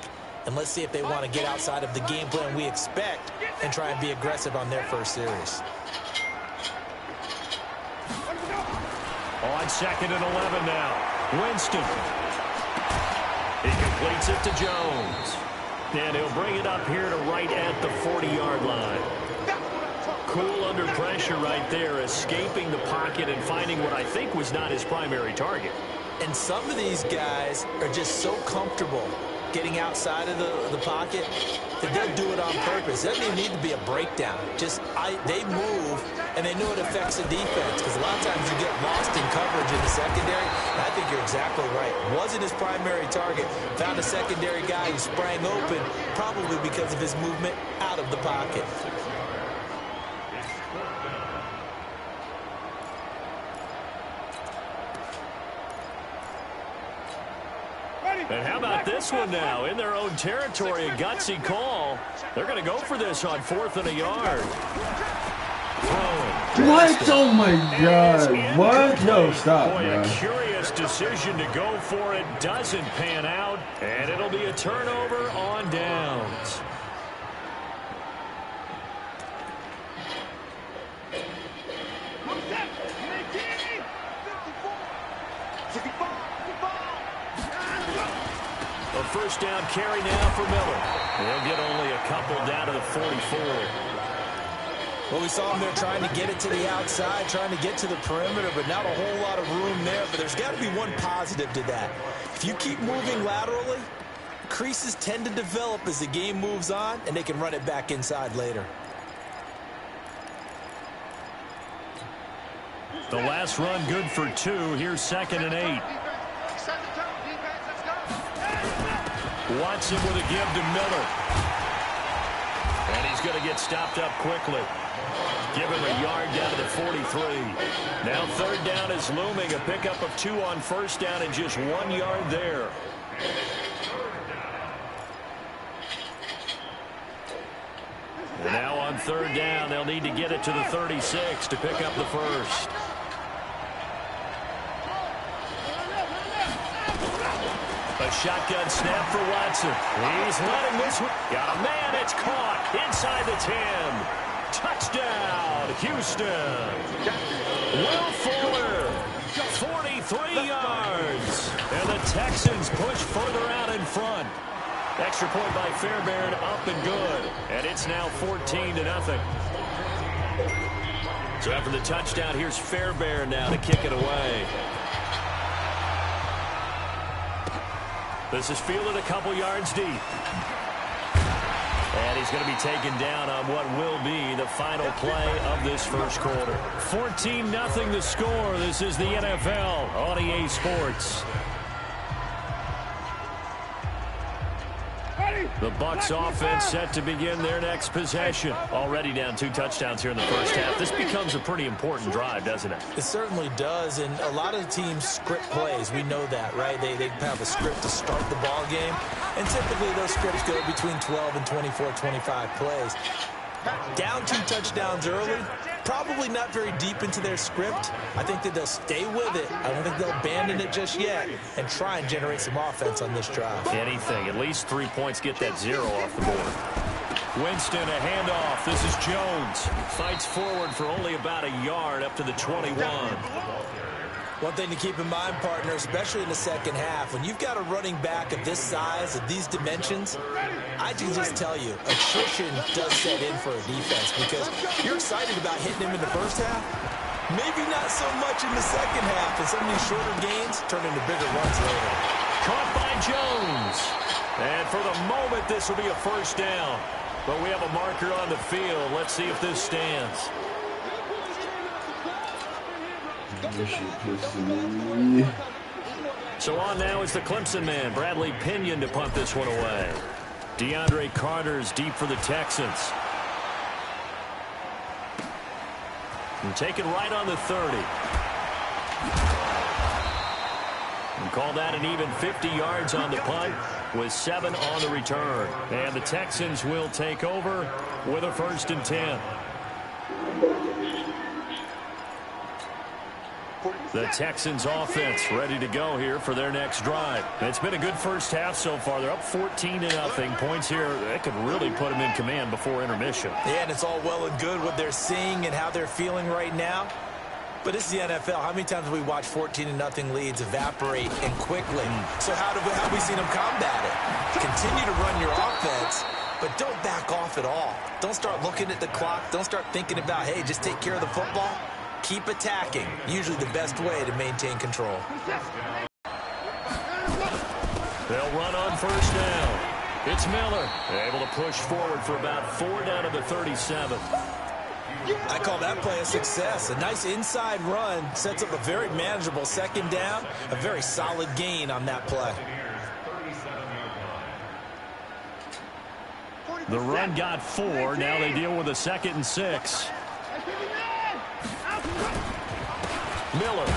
And let's see if they want to get outside of the game plan we expect and try and be aggressive on their first series. On 2nd and 11 now. Winston. He completes it to Jones. And he'll bring it up here to right at the 40-yard line. Cool under pressure right there, escaping the pocket and finding what I think was not his primary target. And some of these guys are just so comfortable getting outside of the pocket that they'll do it on purpose. It doesn't even need to be a breakdown. Just they move, and they know it affects the defense, because a lot of times you get lost in coverage in the secondary. And I think you're exactly right. Wasn't his primary target. Found a secondary guy who sprang open, probably because of his movement out of the pocket. And how about this one now? In their own territory, a gutsy call. They're going to go for this on 4th and a yard. Throwing. What? Oh my God. What? No, stop, Boy, bro. a curious decision to go for it. Doesn't pan out. And it'll be a turnover on downs. A first down carry now for Miller. He'll get only a couple down to the 44. Well, we saw him there trying to get it to the outside, trying to get to the perimeter, but not a whole lot of room there. But there's got to be one positive to that. If you keep moving laterally, creases tend to develop as the game moves on, and they can run it back inside later. The last run good for 2. Here's 2nd and 8. Watson with a give to Miller. And he's going to get stopped up quickly. Give him a yard down to the 43. Now 3rd down is looming. A pickup of 2 on 1st down and just 1 yard there. And now on 3rd down, they'll need to get it to the 36 to pick up the first. A shotgun snap for Watson. He's letting this one. Got a man. It's caught inside the 10. Touchdown, Houston. Will Fuller, 43 yards. And the Texans push further out in front. Extra point by Fairbairn, up and good. And it's now 14-0. So after the touchdown, here's Fairbairn now to kick it away. This is fielded a couple yards deep. And he's going to be taken down on what will be the final play of this first quarter. 14-0 the score. This is the NFL on EA Sports. The Bucs offense set to begin their next possession. Already down 2 touchdowns here in the first half. This becomes a pretty important drive, doesn't it? It certainly does, and a lot of teams script plays. We know that, right? They have a script to start the ball game, and typically those scripts go between 12 and 24, 25 plays. Down 2 touchdowns early, probably not very deep into their script. I think that they'll stay with it. I don't think they'll abandon it just yet and try and generate some offense on this drive. Anything. At least 3 points, get that 0 off the board. Winston, a handoff. This is Jones. Fights forward for only about a yard up to the 21. One thing to keep in mind, partner, especially in the second half, when you've got a running back of this size, of these dimensions, I can just tell you, attrition does set in for a defense because you're excited about hitting him in the first half. Maybe not so much in the second half, and some of these shorter gains turn into bigger runs later. Caught by Jones. And for the moment, this will be a first down. But we have a marker on the field. Let's see if this stands. So on now is the Clemson man, Bradley Pinion, to punt this one away. DeAndre Carter's deep for the Texans. And taken right on the 30. And call that an even 50 yards on the punt with 7 on the return. And the Texans will take over with a 1st and 10. The Texans offense ready to go here for their next drive. It's been a good first half so far. They're up 14-0. Points here, that could really put them in command before intermission. Yeah, and it's all well and good what they're seeing and how they're feeling right now. But it's the NFL. How many times have we watched 14-0 leads evaporate and quickly? So how have we seen them combat it? Continue to run your offense, but don't back off at all. Don't start looking at the clock. Don't start thinking about, hey, just take care of the football. Keep attacking. Usually the best way to maintain control. They'll run on first down. It's Miller, able to push forward for about 4 down to the 37. I call that play a success. A nice inside run sets up a very manageable second down. A very solid gain on that play. The run got 4. Now they deal with a 2nd and 6. Miller.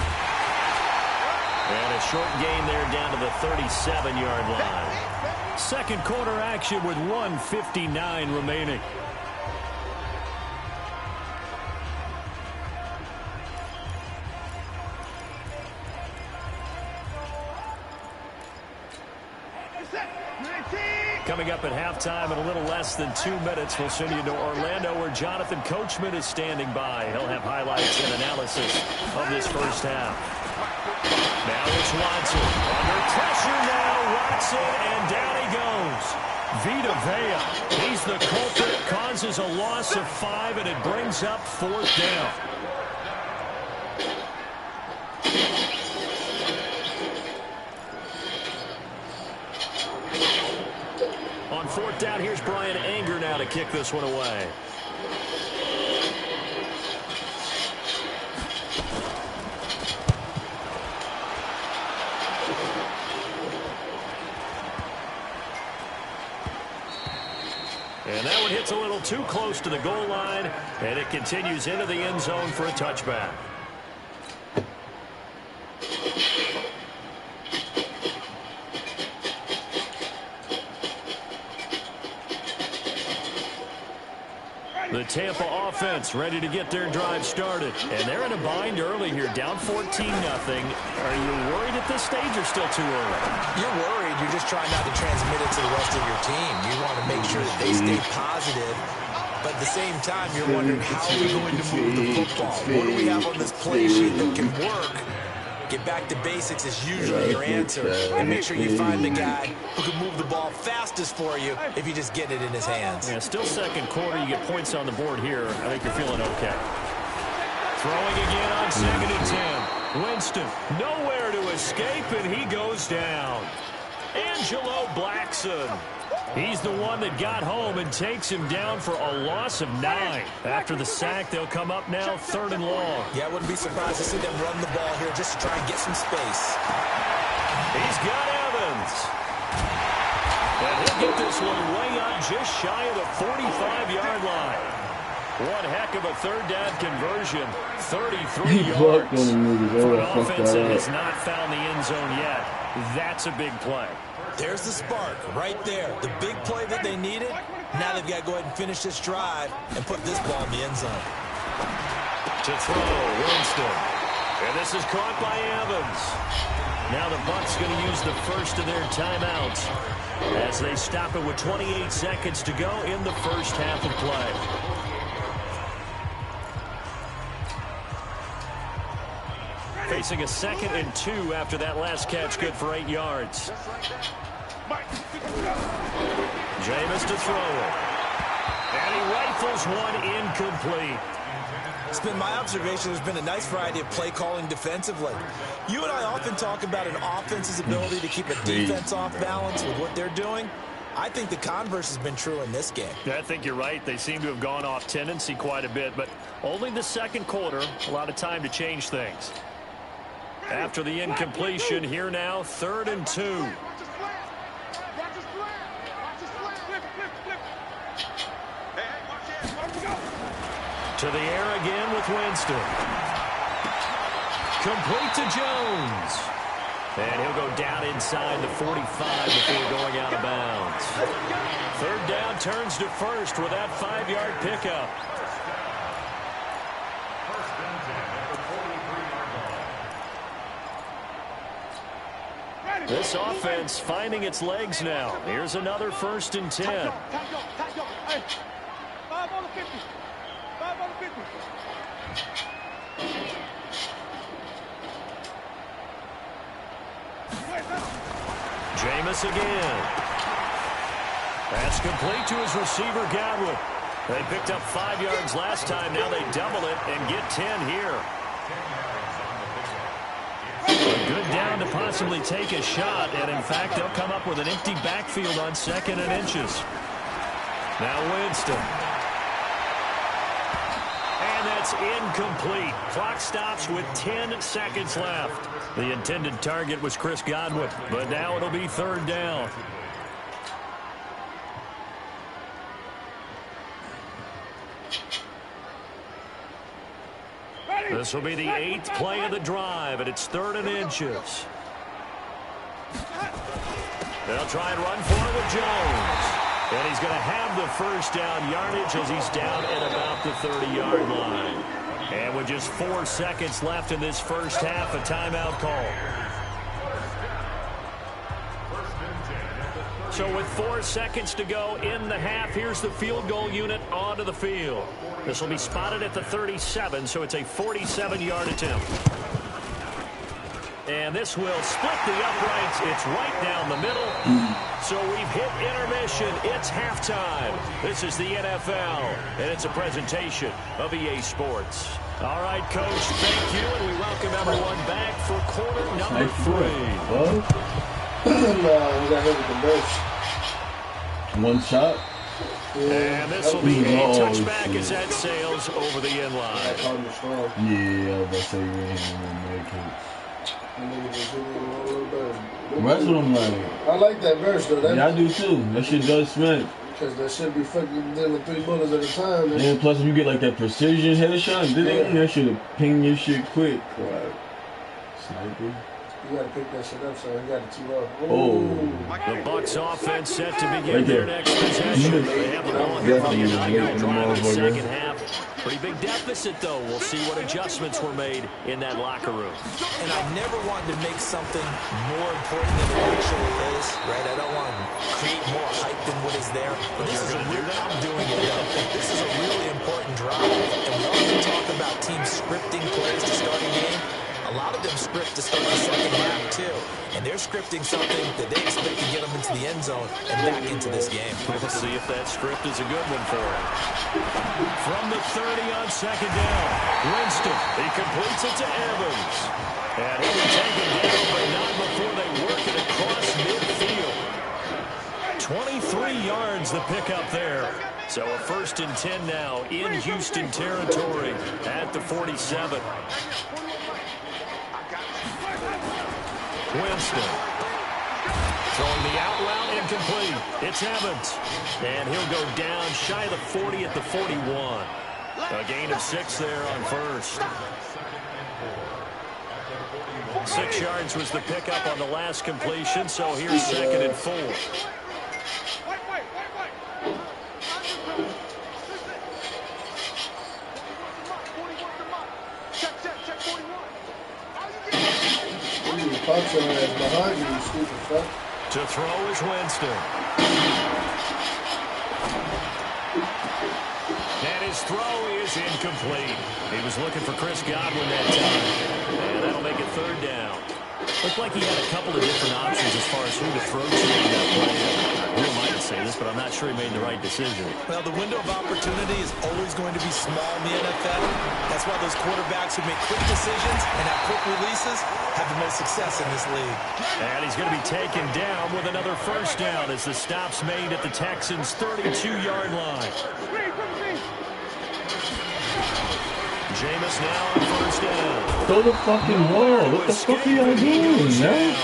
And a short gain there down to the 37-yard line. Second quarter action with 1:59 remaining. Coming up at halftime in a little less than 2 minutes, we'll send you to Orlando where Jonathan Coachman is standing by. He'll have highlights and analysis of this first half. Now it's Watson. Under pressure now, Watson, and down he goes. Vita Vea, he's the culprit, causes a loss of 5, and it brings up 4th down. On 4th down, here's Brian Anger now to kick this one away. And that one hits a little too close to the goal line, and it continues into the end zone for a touchback. The Tampa offense ready to get their drive started. And they're in a bind early here, down 14-0. Are you worried at this stage or still too early? You're worried. You're just trying not to transmit it to the rest of your team. You want to make sure that they stay positive. But at the same time, you're wondering how are we going to move the football? What do we have on this play sheet that can work? Get back to basics is usually your answer. And make sure you find the guy who can move the ball fastest for you if you just get it in his hands. Yeah, still second quarter. You get points on the board here. I think you're feeling okay. Throwing again on 2nd and 10. Winston, nowhere to escape, and he goes down. Angelo Blackson. He's the one that got home and takes him down for a loss of 9. After the sack, they'll come up now 3rd and long. Yeah, I wouldn't be surprised to see them run the ball here just to try and get some space. He's got Evans. And he'll get this one way up just shy of the 45-yard line. One heck of a 3rd down conversion. 33 yards. For an offense that has not found the end zone yet, that's a big play. There's the spark right there. The big play that they needed. Now they've got to go ahead and finish this drive and put this ball in the end zone. To throw, Winston. And this is caught by Evans. Now the Bucs going to use the first of their timeouts as they stop it with 28 seconds to go in the first half of play. Facing a 2nd and 2 after that last catch, good for 8 yards. Jameis to throw it. And he rifles one incomplete. It's been my observation there's been a nice variety of play calling defensively. You and I often talk about an offense's ability to keep a defense off balance with what they're doing. I think the converse has been true in this game. I think you're right. They seem to have gone off tendency quite a bit, but only the second quarter, a lot of time to change things. After the incompletion, here now, 3rd and 2. To the air again with Winston. Complete to Jones. And he'll go down inside the 45 before going out of bounds. 3rd down turns to 1st with that 5-yard pickup. This offense finding its legs now. Here's another 1st and 10. Hey, 5 on the 50. 5 on the 50. Jameis again. That's complete to his receiver, Godwin. They picked up 5 yards last time. Now they double it and get 10 here. A good down to possibly take a shot, and in fact, they'll come up with an empty backfield on 2nd and inches. Now Winston. And that's incomplete. Clock stops with 10 seconds left. The intended target was Chris Godwin, but now it'll be 3rd down. This will be the 8th play of the drive, and it's 3rd and inches. They'll try and run for it with Jones. And he's going to have the first down yardage as he's down at about the 30-yard line. And with just 4 seconds left in this first half, a timeout call. So with 4 seconds to go in the half, here's the field goal unit onto the field. This will be spotted at the 37, so it's a 47-yard attempt. And this will split the uprights. It's right down the middle. So we've hit intermission. It's halftime. This is the NFL, and it's a presentation of EA Sports. All right, Coach, thank you, and we welcome everyone back for quarter number 3. No, we got hit with the bench. One shot. And this will be a touchback as that sails over the end line. Yeah, I was about to say you ain't gonna make it. That's what I'm like. I like that verse though. Yeah, I do too. That shit does smack. Because that shit be fucking dealing 3 bullets at a time. And plus, if you get like that precision headshot, that should ping your shit quick. Like, sniper. You gotta pick that shit up, so you got to 2-0. Oh. The Bucks offense set to begin their next possession. They have the ball here from the 9-yard drive in the second half. Pretty big deficit, though. We'll see what adjustments were made in that locker room. And I never wanted to make something more important than it actually is, right? I don't want to create more hype than what is there. But this is a real, I'm doing it, though. This is a really important drive. And we often talk about teams scripting plays to start a game. A lot of them script to start the second half, too. And they're scripting something that they expect to get them into the end zone and back into this game. We'll see if that script is a good one for them. From the 30 on 2nd down, Winston, he completes it to Evans. And he'll be taken down, but not before they work it across midfield. 23 yards the pickup there. So a 1st and 10 now in Houston territory at the 47. Winston throwing the out route incomplete. It's Evans. And he'll go down shy of the 40 at the 41. A gain of 6 there on 1st. 6 yards was the pickup on the last completion, so here's 2nd and 4. Behind you, stupid fuck. To throw is Winston. And his throw is incomplete. He was looking for Chris Godwin that time. And that'll make it 3rd down. Looked like he had a couple of different options as far as who to throw to in that play. Who am I to say this, but I'm not sure he made the right decision. Well, the window of opportunity is always going to be small in the NFL. That's why those quarterbacks who make quick decisions and have quick releases have the most success in this league. And he's going to be taken down with another 1st down as the stop's made at the Texans' 32-yard line. Jameis now on 1st down. Throw the fucking ball. What the fuck are y'all doing, man?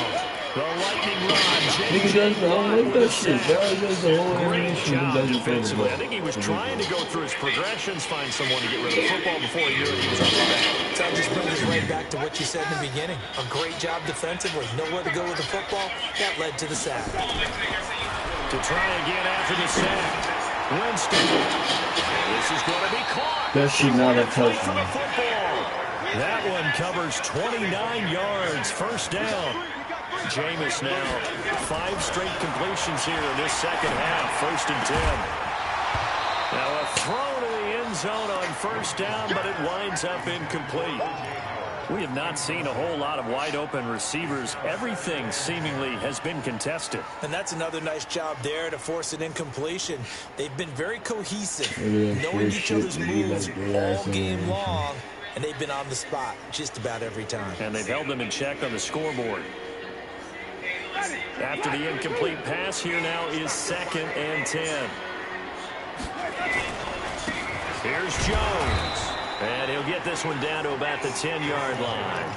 The lightning rod. Nigga does the whole like that shit. Guy does the whole animation and doesn't throw the ball. I think he was trying to go through his progressions, find someone to get rid of the football before he knew it. He was on the back. So that just brings us right back to what you said in the beginning. A great job defensively. Nowhere to go with the football. That led to the sack. To try again after the sack. Winston. This is going to be caught. That shit not a touchdown. That one covers 29 yards. 1st down. Jameis now 5 straight completions here in this second half. 1st and 10. Now a throw to the end zone on 1st down, but it winds up incomplete. We have not seen a whole lot of wide open receivers. Everything seemingly has been contested. And that's another nice job there to force an incompletion. They've been very cohesive, knowing each other's moves all game long. and they've been on the spot just about every time. And they've held them in check on the scoreboard. After the incomplete pass, here now is 2nd and 10. Here's Jones. And he'll get this one down to about the 10-yard line.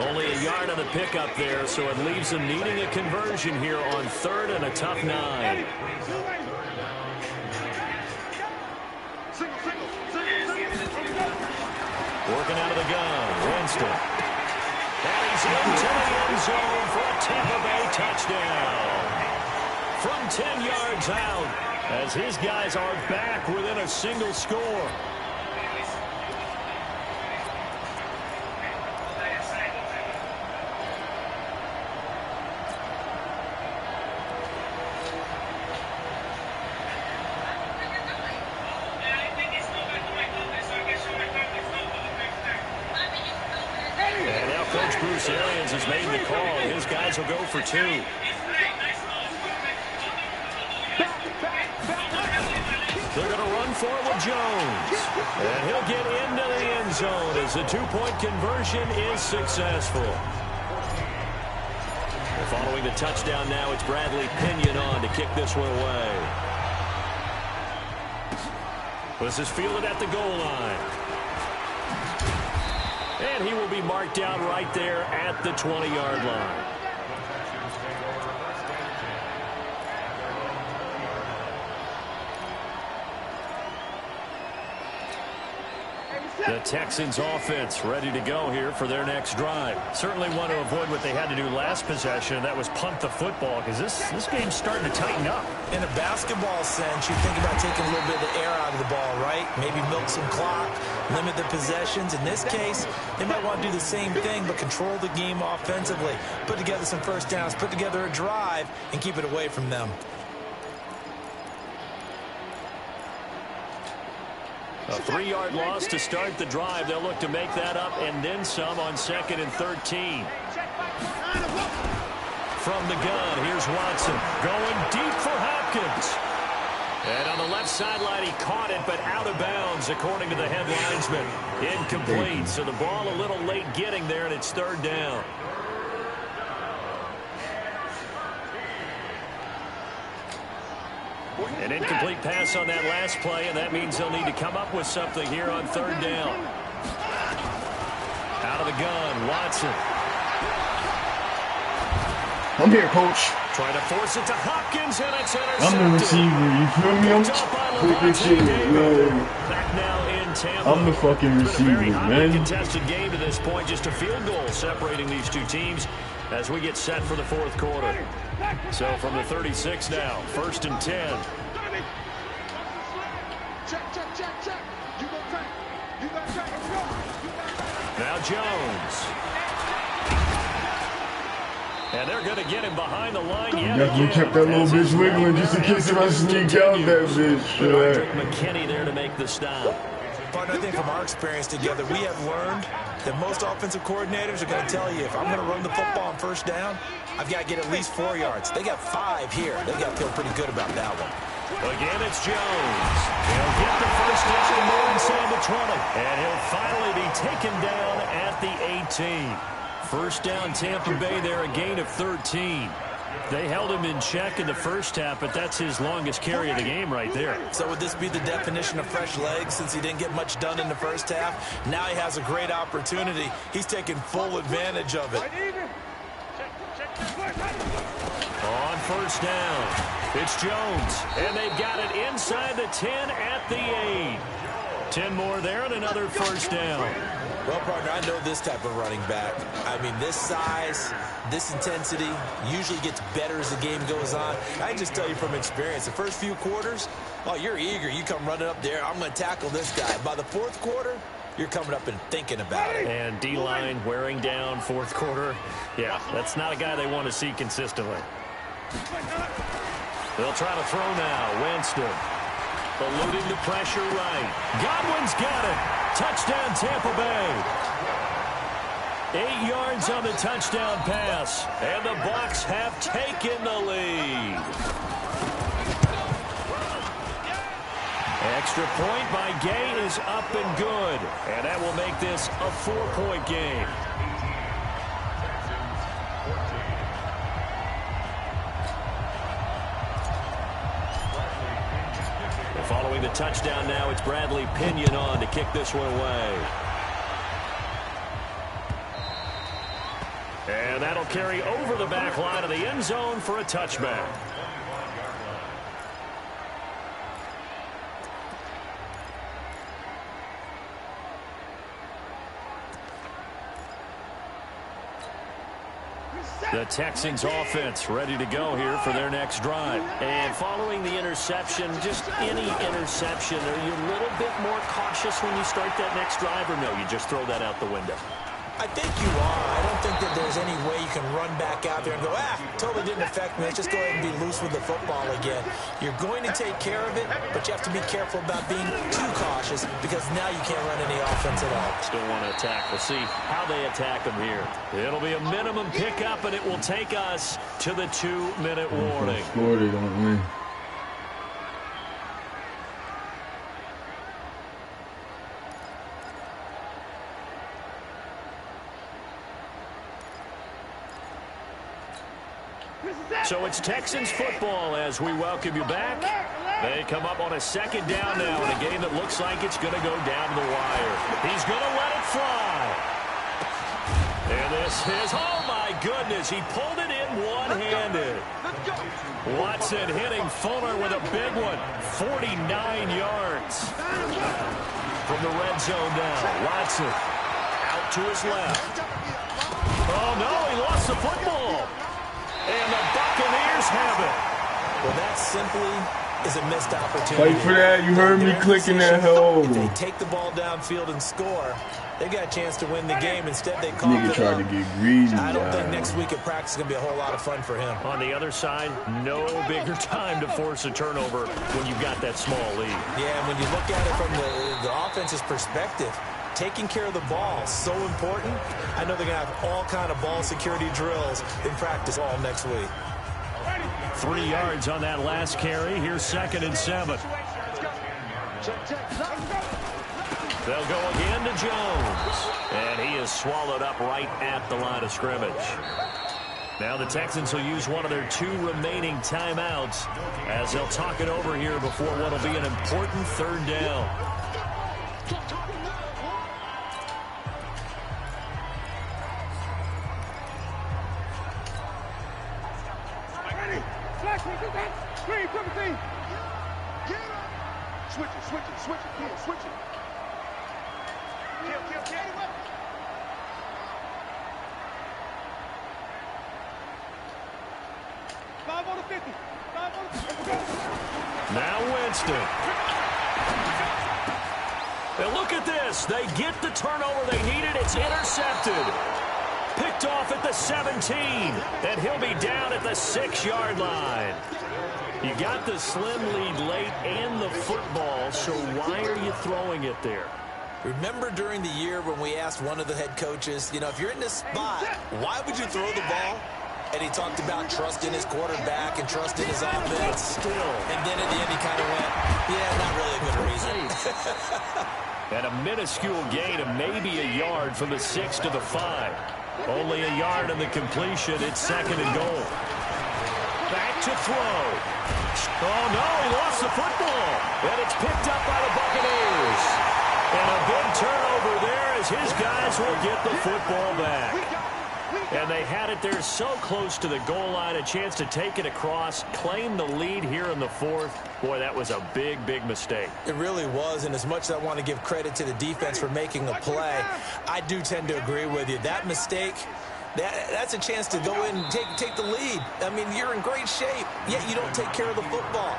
Only a yard on the pickup there, so it leaves them needing a conversion here on 3rd and a tough 9. Working out of the gun, Winston. And he's into the end zone for a Tampa Bay touchdown. From 10 yards out, as his guys are back within a single score. Has made the call. His guys will go for 2. They're going to run forward Jones. And he'll get into the end zone as the 2-point conversion is successful. Following the touchdown now, it's Bradley Pinion on to kick this one away. This is fielded at the goal line. And he will be marked down right there at the 20-yard line. The Texans offense ready to go here for their next drive. Certainly want to avoid what they had to do last possession, and that was punt the football, because this game's starting to tighten up. In a basketball sense, you think about taking a little bit of the air out of the ball, right? Maybe milk some clock, limit the possessions. In this case, they might want to do the same thing, but control the game offensively. Put together some first downs, put together a drive, and keep it away from them. A 3-yard loss to start the drive. They'll look to make that up and then some on 2nd and 13. From the gun, here's Watson going deep for Hopkins. And on the left sideline, he caught it, but out of bounds, according to the head linesman. Incomplete, so the ball a little late getting there, and it's 3rd down. An incomplete pass on that last play, and that means they'll need to come up with something here on 3rd down. Out of the gun, Watson. I'm here, coach. Trying to force it to Hopkins, and it's intercepted. I'm the receiver, you feel me? I'm quick shit, man. Back now in Tampa. I'm the fucking receiver, man. It's been a very hotly man. contested game to this point. Just a field goal separating these two teams as we get set for the 4th quarter. So from the 36 now, 1st and 10. Now Jones. And they're going to get him behind the line yet again. You kept that little bitch wiggling just in case if I sneak out that bitch. McKinney there to make the stop. But I think from our experience together, we have learned that most offensive coordinators are going to tell you, if I'm going to run the football on 1st down, I've got to get at least 4 yards. They got 5 here. They got to feel pretty good about that one. Again, it's Jones. He'll get the first down more inside the 20. And he'll finally be taken down at the 18. First down, Tampa Bay there, a gain of 13. They held him in check in the first half, but that's his longest carry of the game right there. So would this be the definition of fresh legs since he didn't get much done in the first half? Now he has a great opportunity. He's taking full advantage of it. On 1st down, it's Jones, and they've got it inside the 10 at the 8. 10 more there and another 1st down. Well, partner, I know this type of running back. I mean, this size, this intensity usually gets better as the game goes on. I can just tell you from experience, the first few quarters, oh, you're eager. You come running up there, I'm going to tackle this guy. By the 4th quarter, you're coming up and thinking about it. And D-line wearing down 4th quarter. Yeah, that's not a guy they want to see consistently. They'll try to throw now. Winston eluding the pressure right. Godwin's got it. Touchdown, Tampa Bay. 8 yards on the touchdown pass. And the Bucs have taken the lead. Extra point by Gay is up and good. And that will make this a 4-point game. And following the touchdown now, it's Bradley Pinion on to kick this one away. And that'll carry over the back line of the end zone for a touchback. The Texans offense ready to go here for their next drive. And following the interception, just any interception, are you a little bit more cautious when you start that next drive, or no, you just throw that out the window? I think you are. I don't think that there's any way you can run back out there and go, totally didn't affect me. Let's just go ahead and be loose with the football again. You're going to take care of it, but you have to be careful about being too cautious because now you can't run any offense at all. Still want to attack. We'll see how they attack them here. It'll be a minimum pickup, and it will take us to the 2-minute warning. Florida don't win. So it's Texans football as we welcome you back. They come up on a second down now in a game that looks like it's going to go down the wire. He's going to let it fly. And this is, oh my goodness, he pulled it in one-handed. Watson hitting Fuller with a big one, 49 yards. From the red zone now, Watson out to his left. Oh no, he lost the football. And the Buccaneers have it. Well, that simply is a missed opportunity. Fight for that. You heard me clicking that hole. If they take the ball downfield and score, they got a chance to win the game. Instead, they called Nigga it tried up. to get greedy. I don't think next week at practice is going to be a whole lot of fun for him. On the other side, no bigger time to force a turnover when you've got that small lead. Yeah, and when you look at it from the offense's perspective, taking care of the ball, so important. I know they're going to have all kind of ball security drills in practice all next week. 3 yards on that last carry. Here's 2nd and 7. They'll go again to Jones. And he is swallowed up right at the line of scrimmage. Now the Texans will use one of their 2 remaining timeouts as they'll talk it over here before what will be an important 3rd down. Switch it. Kill. 5 on the 50. 5 on the 50. Now Winston. And look at this. They get the turnover they needed. It's intercepted. Picked off at the 17. And he'll be down at the 6-yard line. You got the slim lead late and the football, so why are you throwing it there? Remember during the year when we asked one of the head coaches, if you're in this spot, why would you throw the ball? And he talked about trusting his quarterback and trusting his offense. Still. And then at the end he kind of went, yeah, not really a good reason. And a minuscule gain of maybe a yard from the 6 to the 5. Only a yard in the completion. It's 2nd and goal. Back to throw. Oh, no, he lost the football. And it's picked up by the Buccaneers. And a big turnover there as his guys will get the football back. And they had it there so close to the goal line, a chance to take it across, claim the lead here in the 4th. Boy, that was a big, big mistake. It really was, and as much as I want to give credit to the defense for making a play, I do tend to agree with you. That mistake, that's a chance to go in and take the lead. I mean, you're in great shape, yet you don't take care of the football.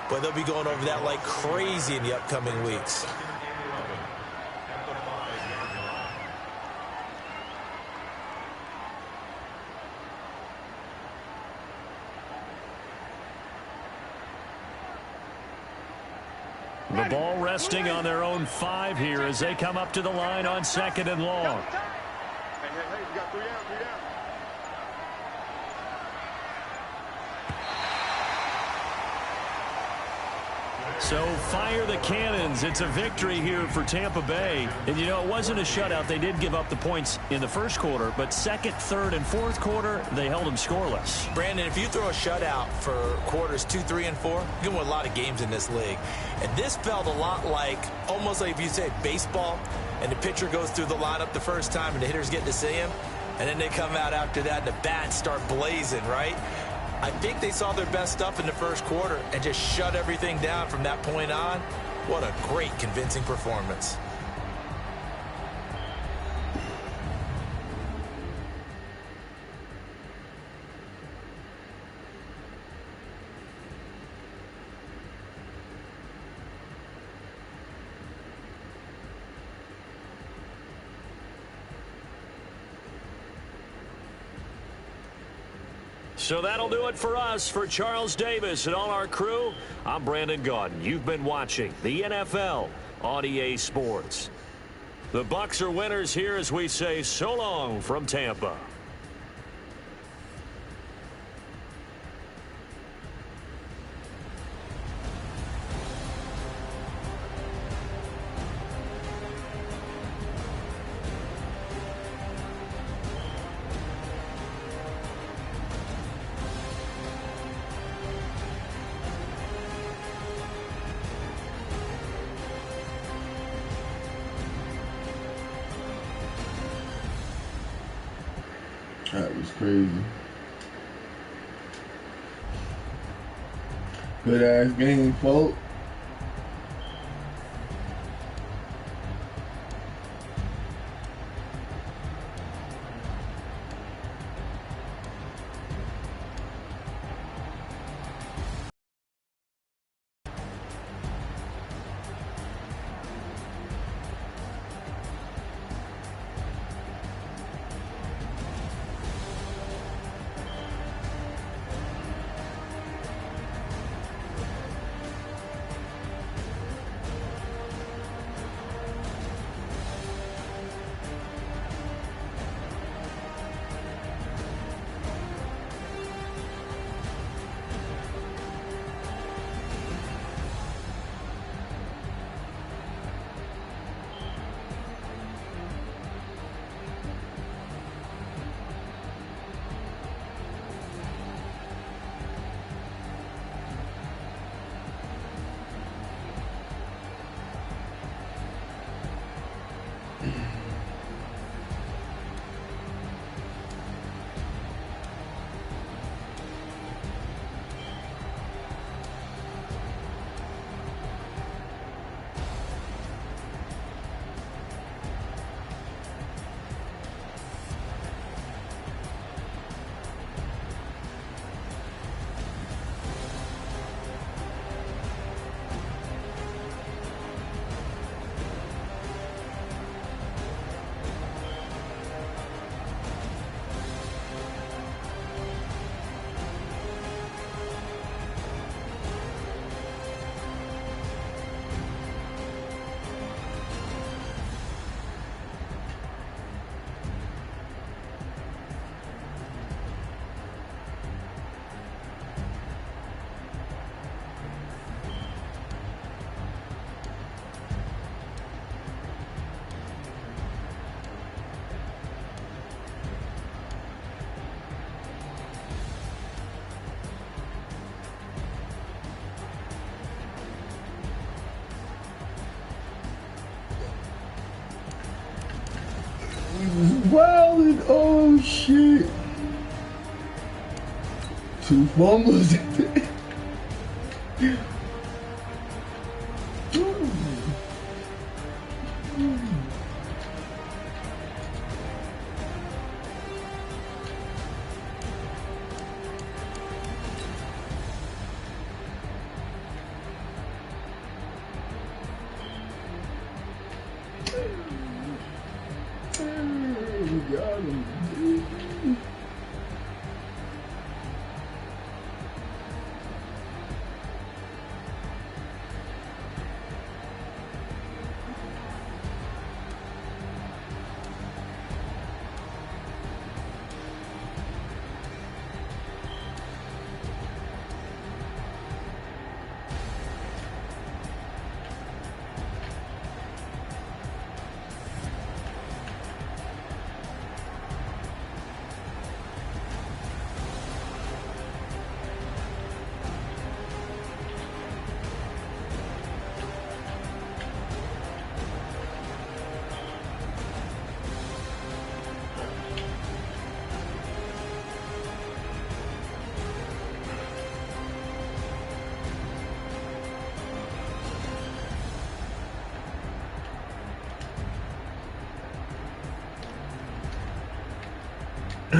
But they'll be going over that like crazy in the upcoming weeks. The ball resting on their own 5 here as they come up to the line on 2nd and long. Hey, we got 3 down. So fire the cannons. It's a victory here for Tampa Bay. And, you know, it wasn't a shutout. They did give up the points in the first quarter, but second, third, and fourth quarter, they held them scoreless. Brandon, if you throw a shutout for quarters 2, 3, and 4, you can win a lot of games in this league. And this felt a lot like, almost like if you say baseball, and the pitcher goes through the lineup the first time and the hitters get to see him, and then they come out after that and the bats start blazing, right? I think they saw their best stuff in the first quarter and just shut everything down from that point on. What a great, convincing performance. So that'll do it for us. For Charles Davis and all our crew, I'm Brandon Gaudin. You've been watching the NFL on EA Sports. The Bucs are winners here as we say so long from Tampa. That was crazy. Good ass game, folks. Wildin', oh shit. 2 fumbles.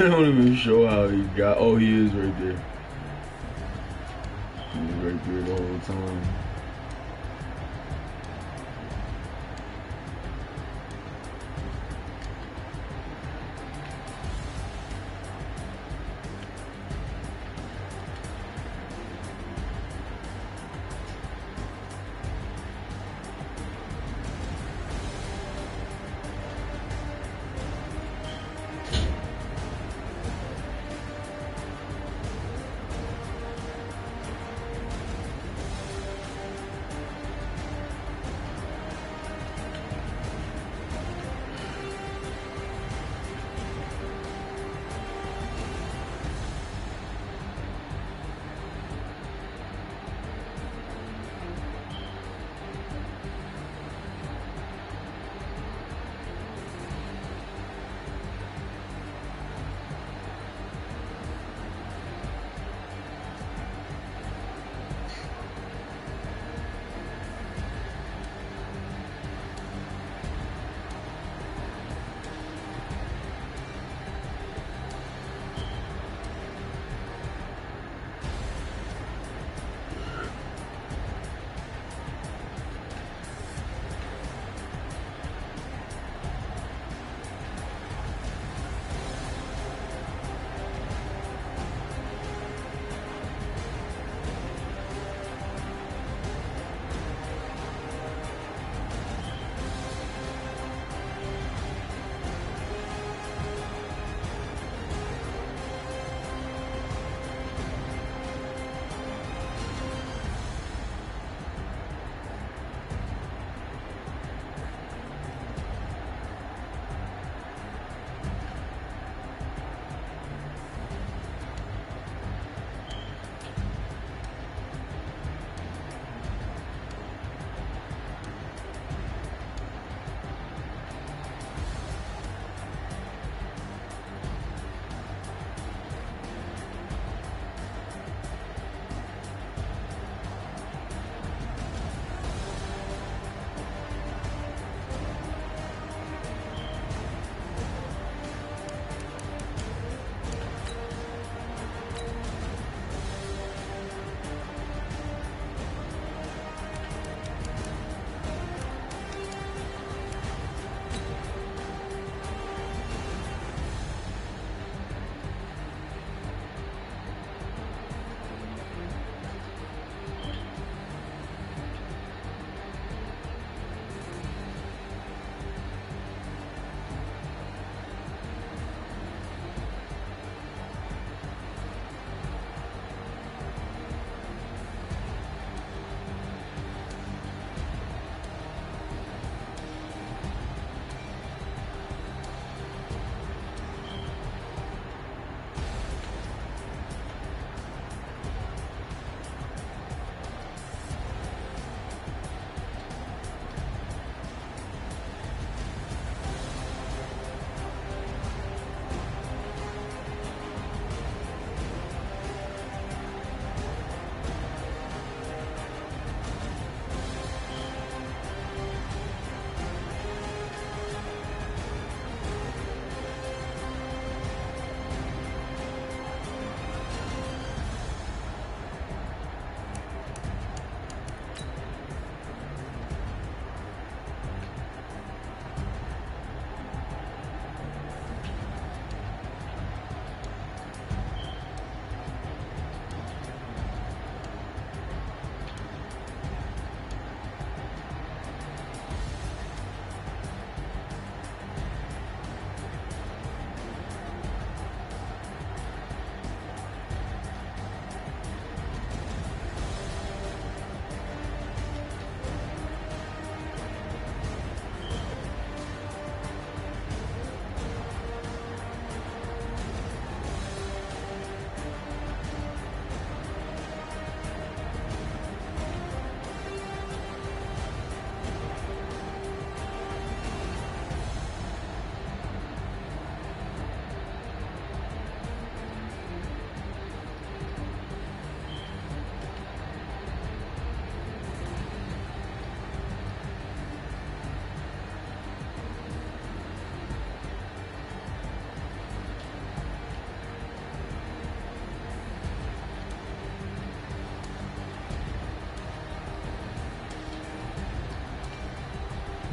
don't even show how he got. Oh, he is right there. He's right there the whole time.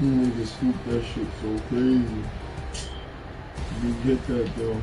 Niggas scoop that shit so crazy. You get that though.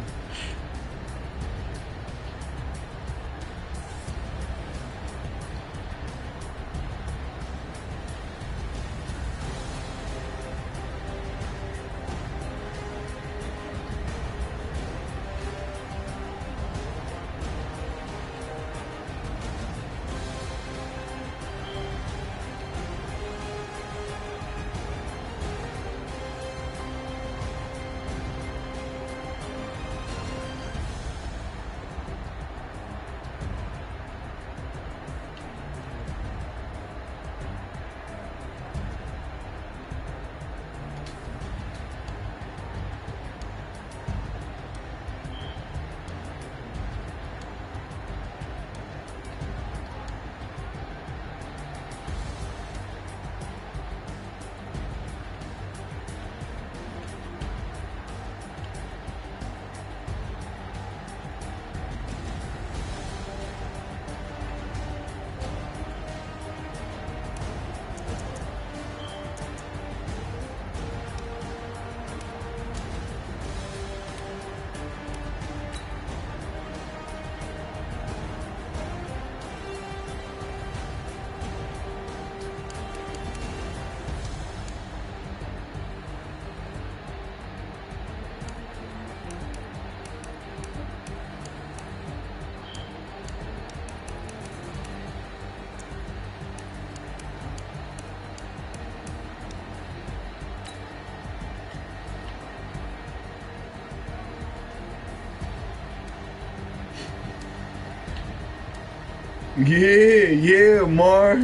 Yeah, Mar.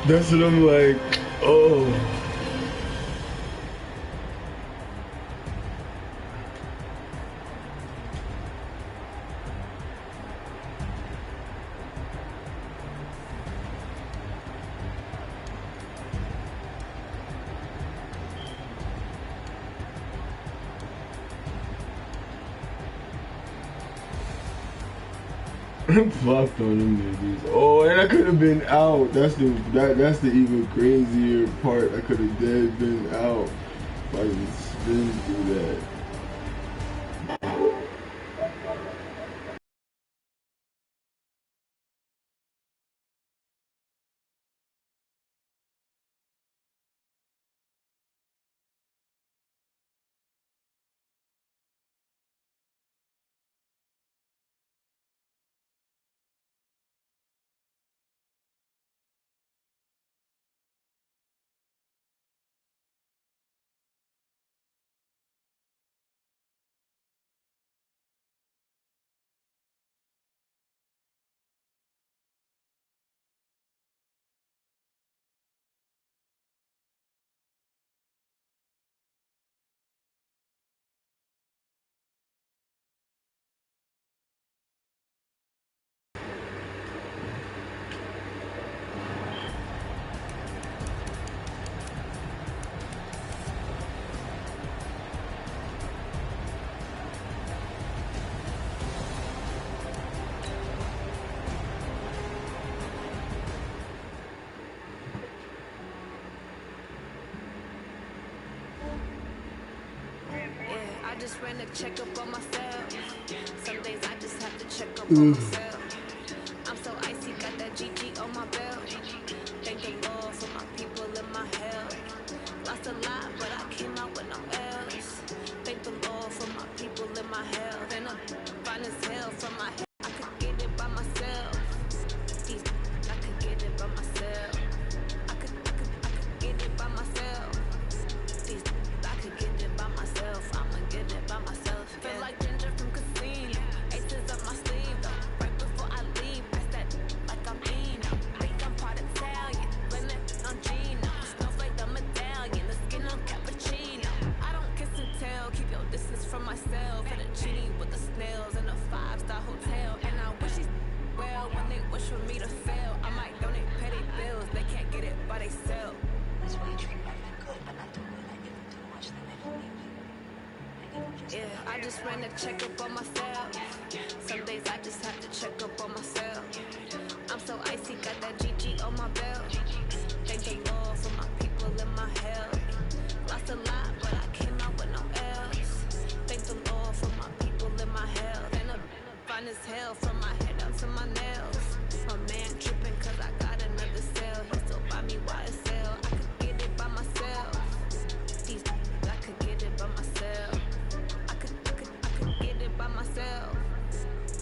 That's what I'm like, oh. Flopped on them niggas. Oh, and I could have been out. That's the even crazier part. I could have dead been out if I didn't spin through that. I just ran a checkup on myself. Some days I just have to check up on myself. I'm so icy, got that GG on my belt. Thank the Lord for my people in my health. Lost a lot, but I came out with no else. Thank the Lord for my people in my health. And I'm fine as hell from my head. I could get it by myself. I could get it by myself. I could get it by myself. I could get it by myself. I'ma get it by myself. Feel like ginger from casino. Aces up my sleeve though. Right just ran a checkup on myself. Some days I just have to check up on myself. I'm so icy, got that GG on my belt. Thank the Lord for my people in my health. Lost a lot, but I came out with no else. Thank the Lord for my people in my health. And I'm fine as hell from my head down to my nails. My man tripping cause I got another cell. He still buy me YSL. I could get it by myself. These I could get it by myself. I could get it by myself.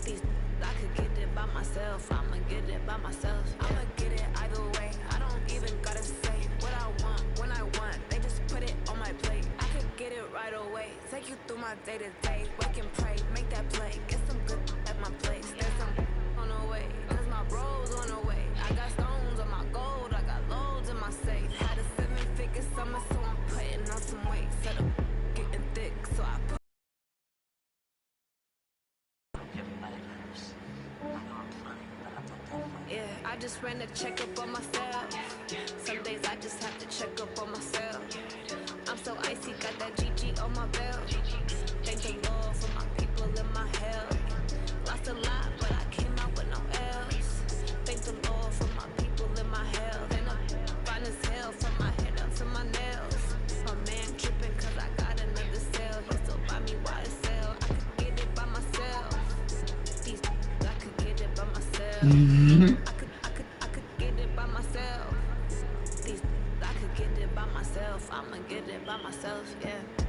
These I could get it by myself. I'ma get it by myself. I'ma get it either way. I don't even gotta say what I want when I want. They just put it on my plate. I could get it right away. Take you through my day to day. Wake and pray, make that play. Get some good at my place. There's some on the way, cause my bros on the way. I got stones on my gold. I got loads in my safe. Had a 7-figure summer, so I'm putting on some weight. Set up getting thick, so I put. Yeah, I just ran a checkup on myself. Some days I just have to check up on myself. I'm so icy, got that GG on my belt. Thank the Lord for my people in my health. Lost a lot, but I came out with no else. Thank the Lord for my people in my health. And I'm fine as hell from my head down to my nails. My man tripping cause I got another cell. He still buy me YSL. I could get it by myself. These I could get it by myself. I could get it by myself. These I could get it by myself. I'ma get it by myself, yeah.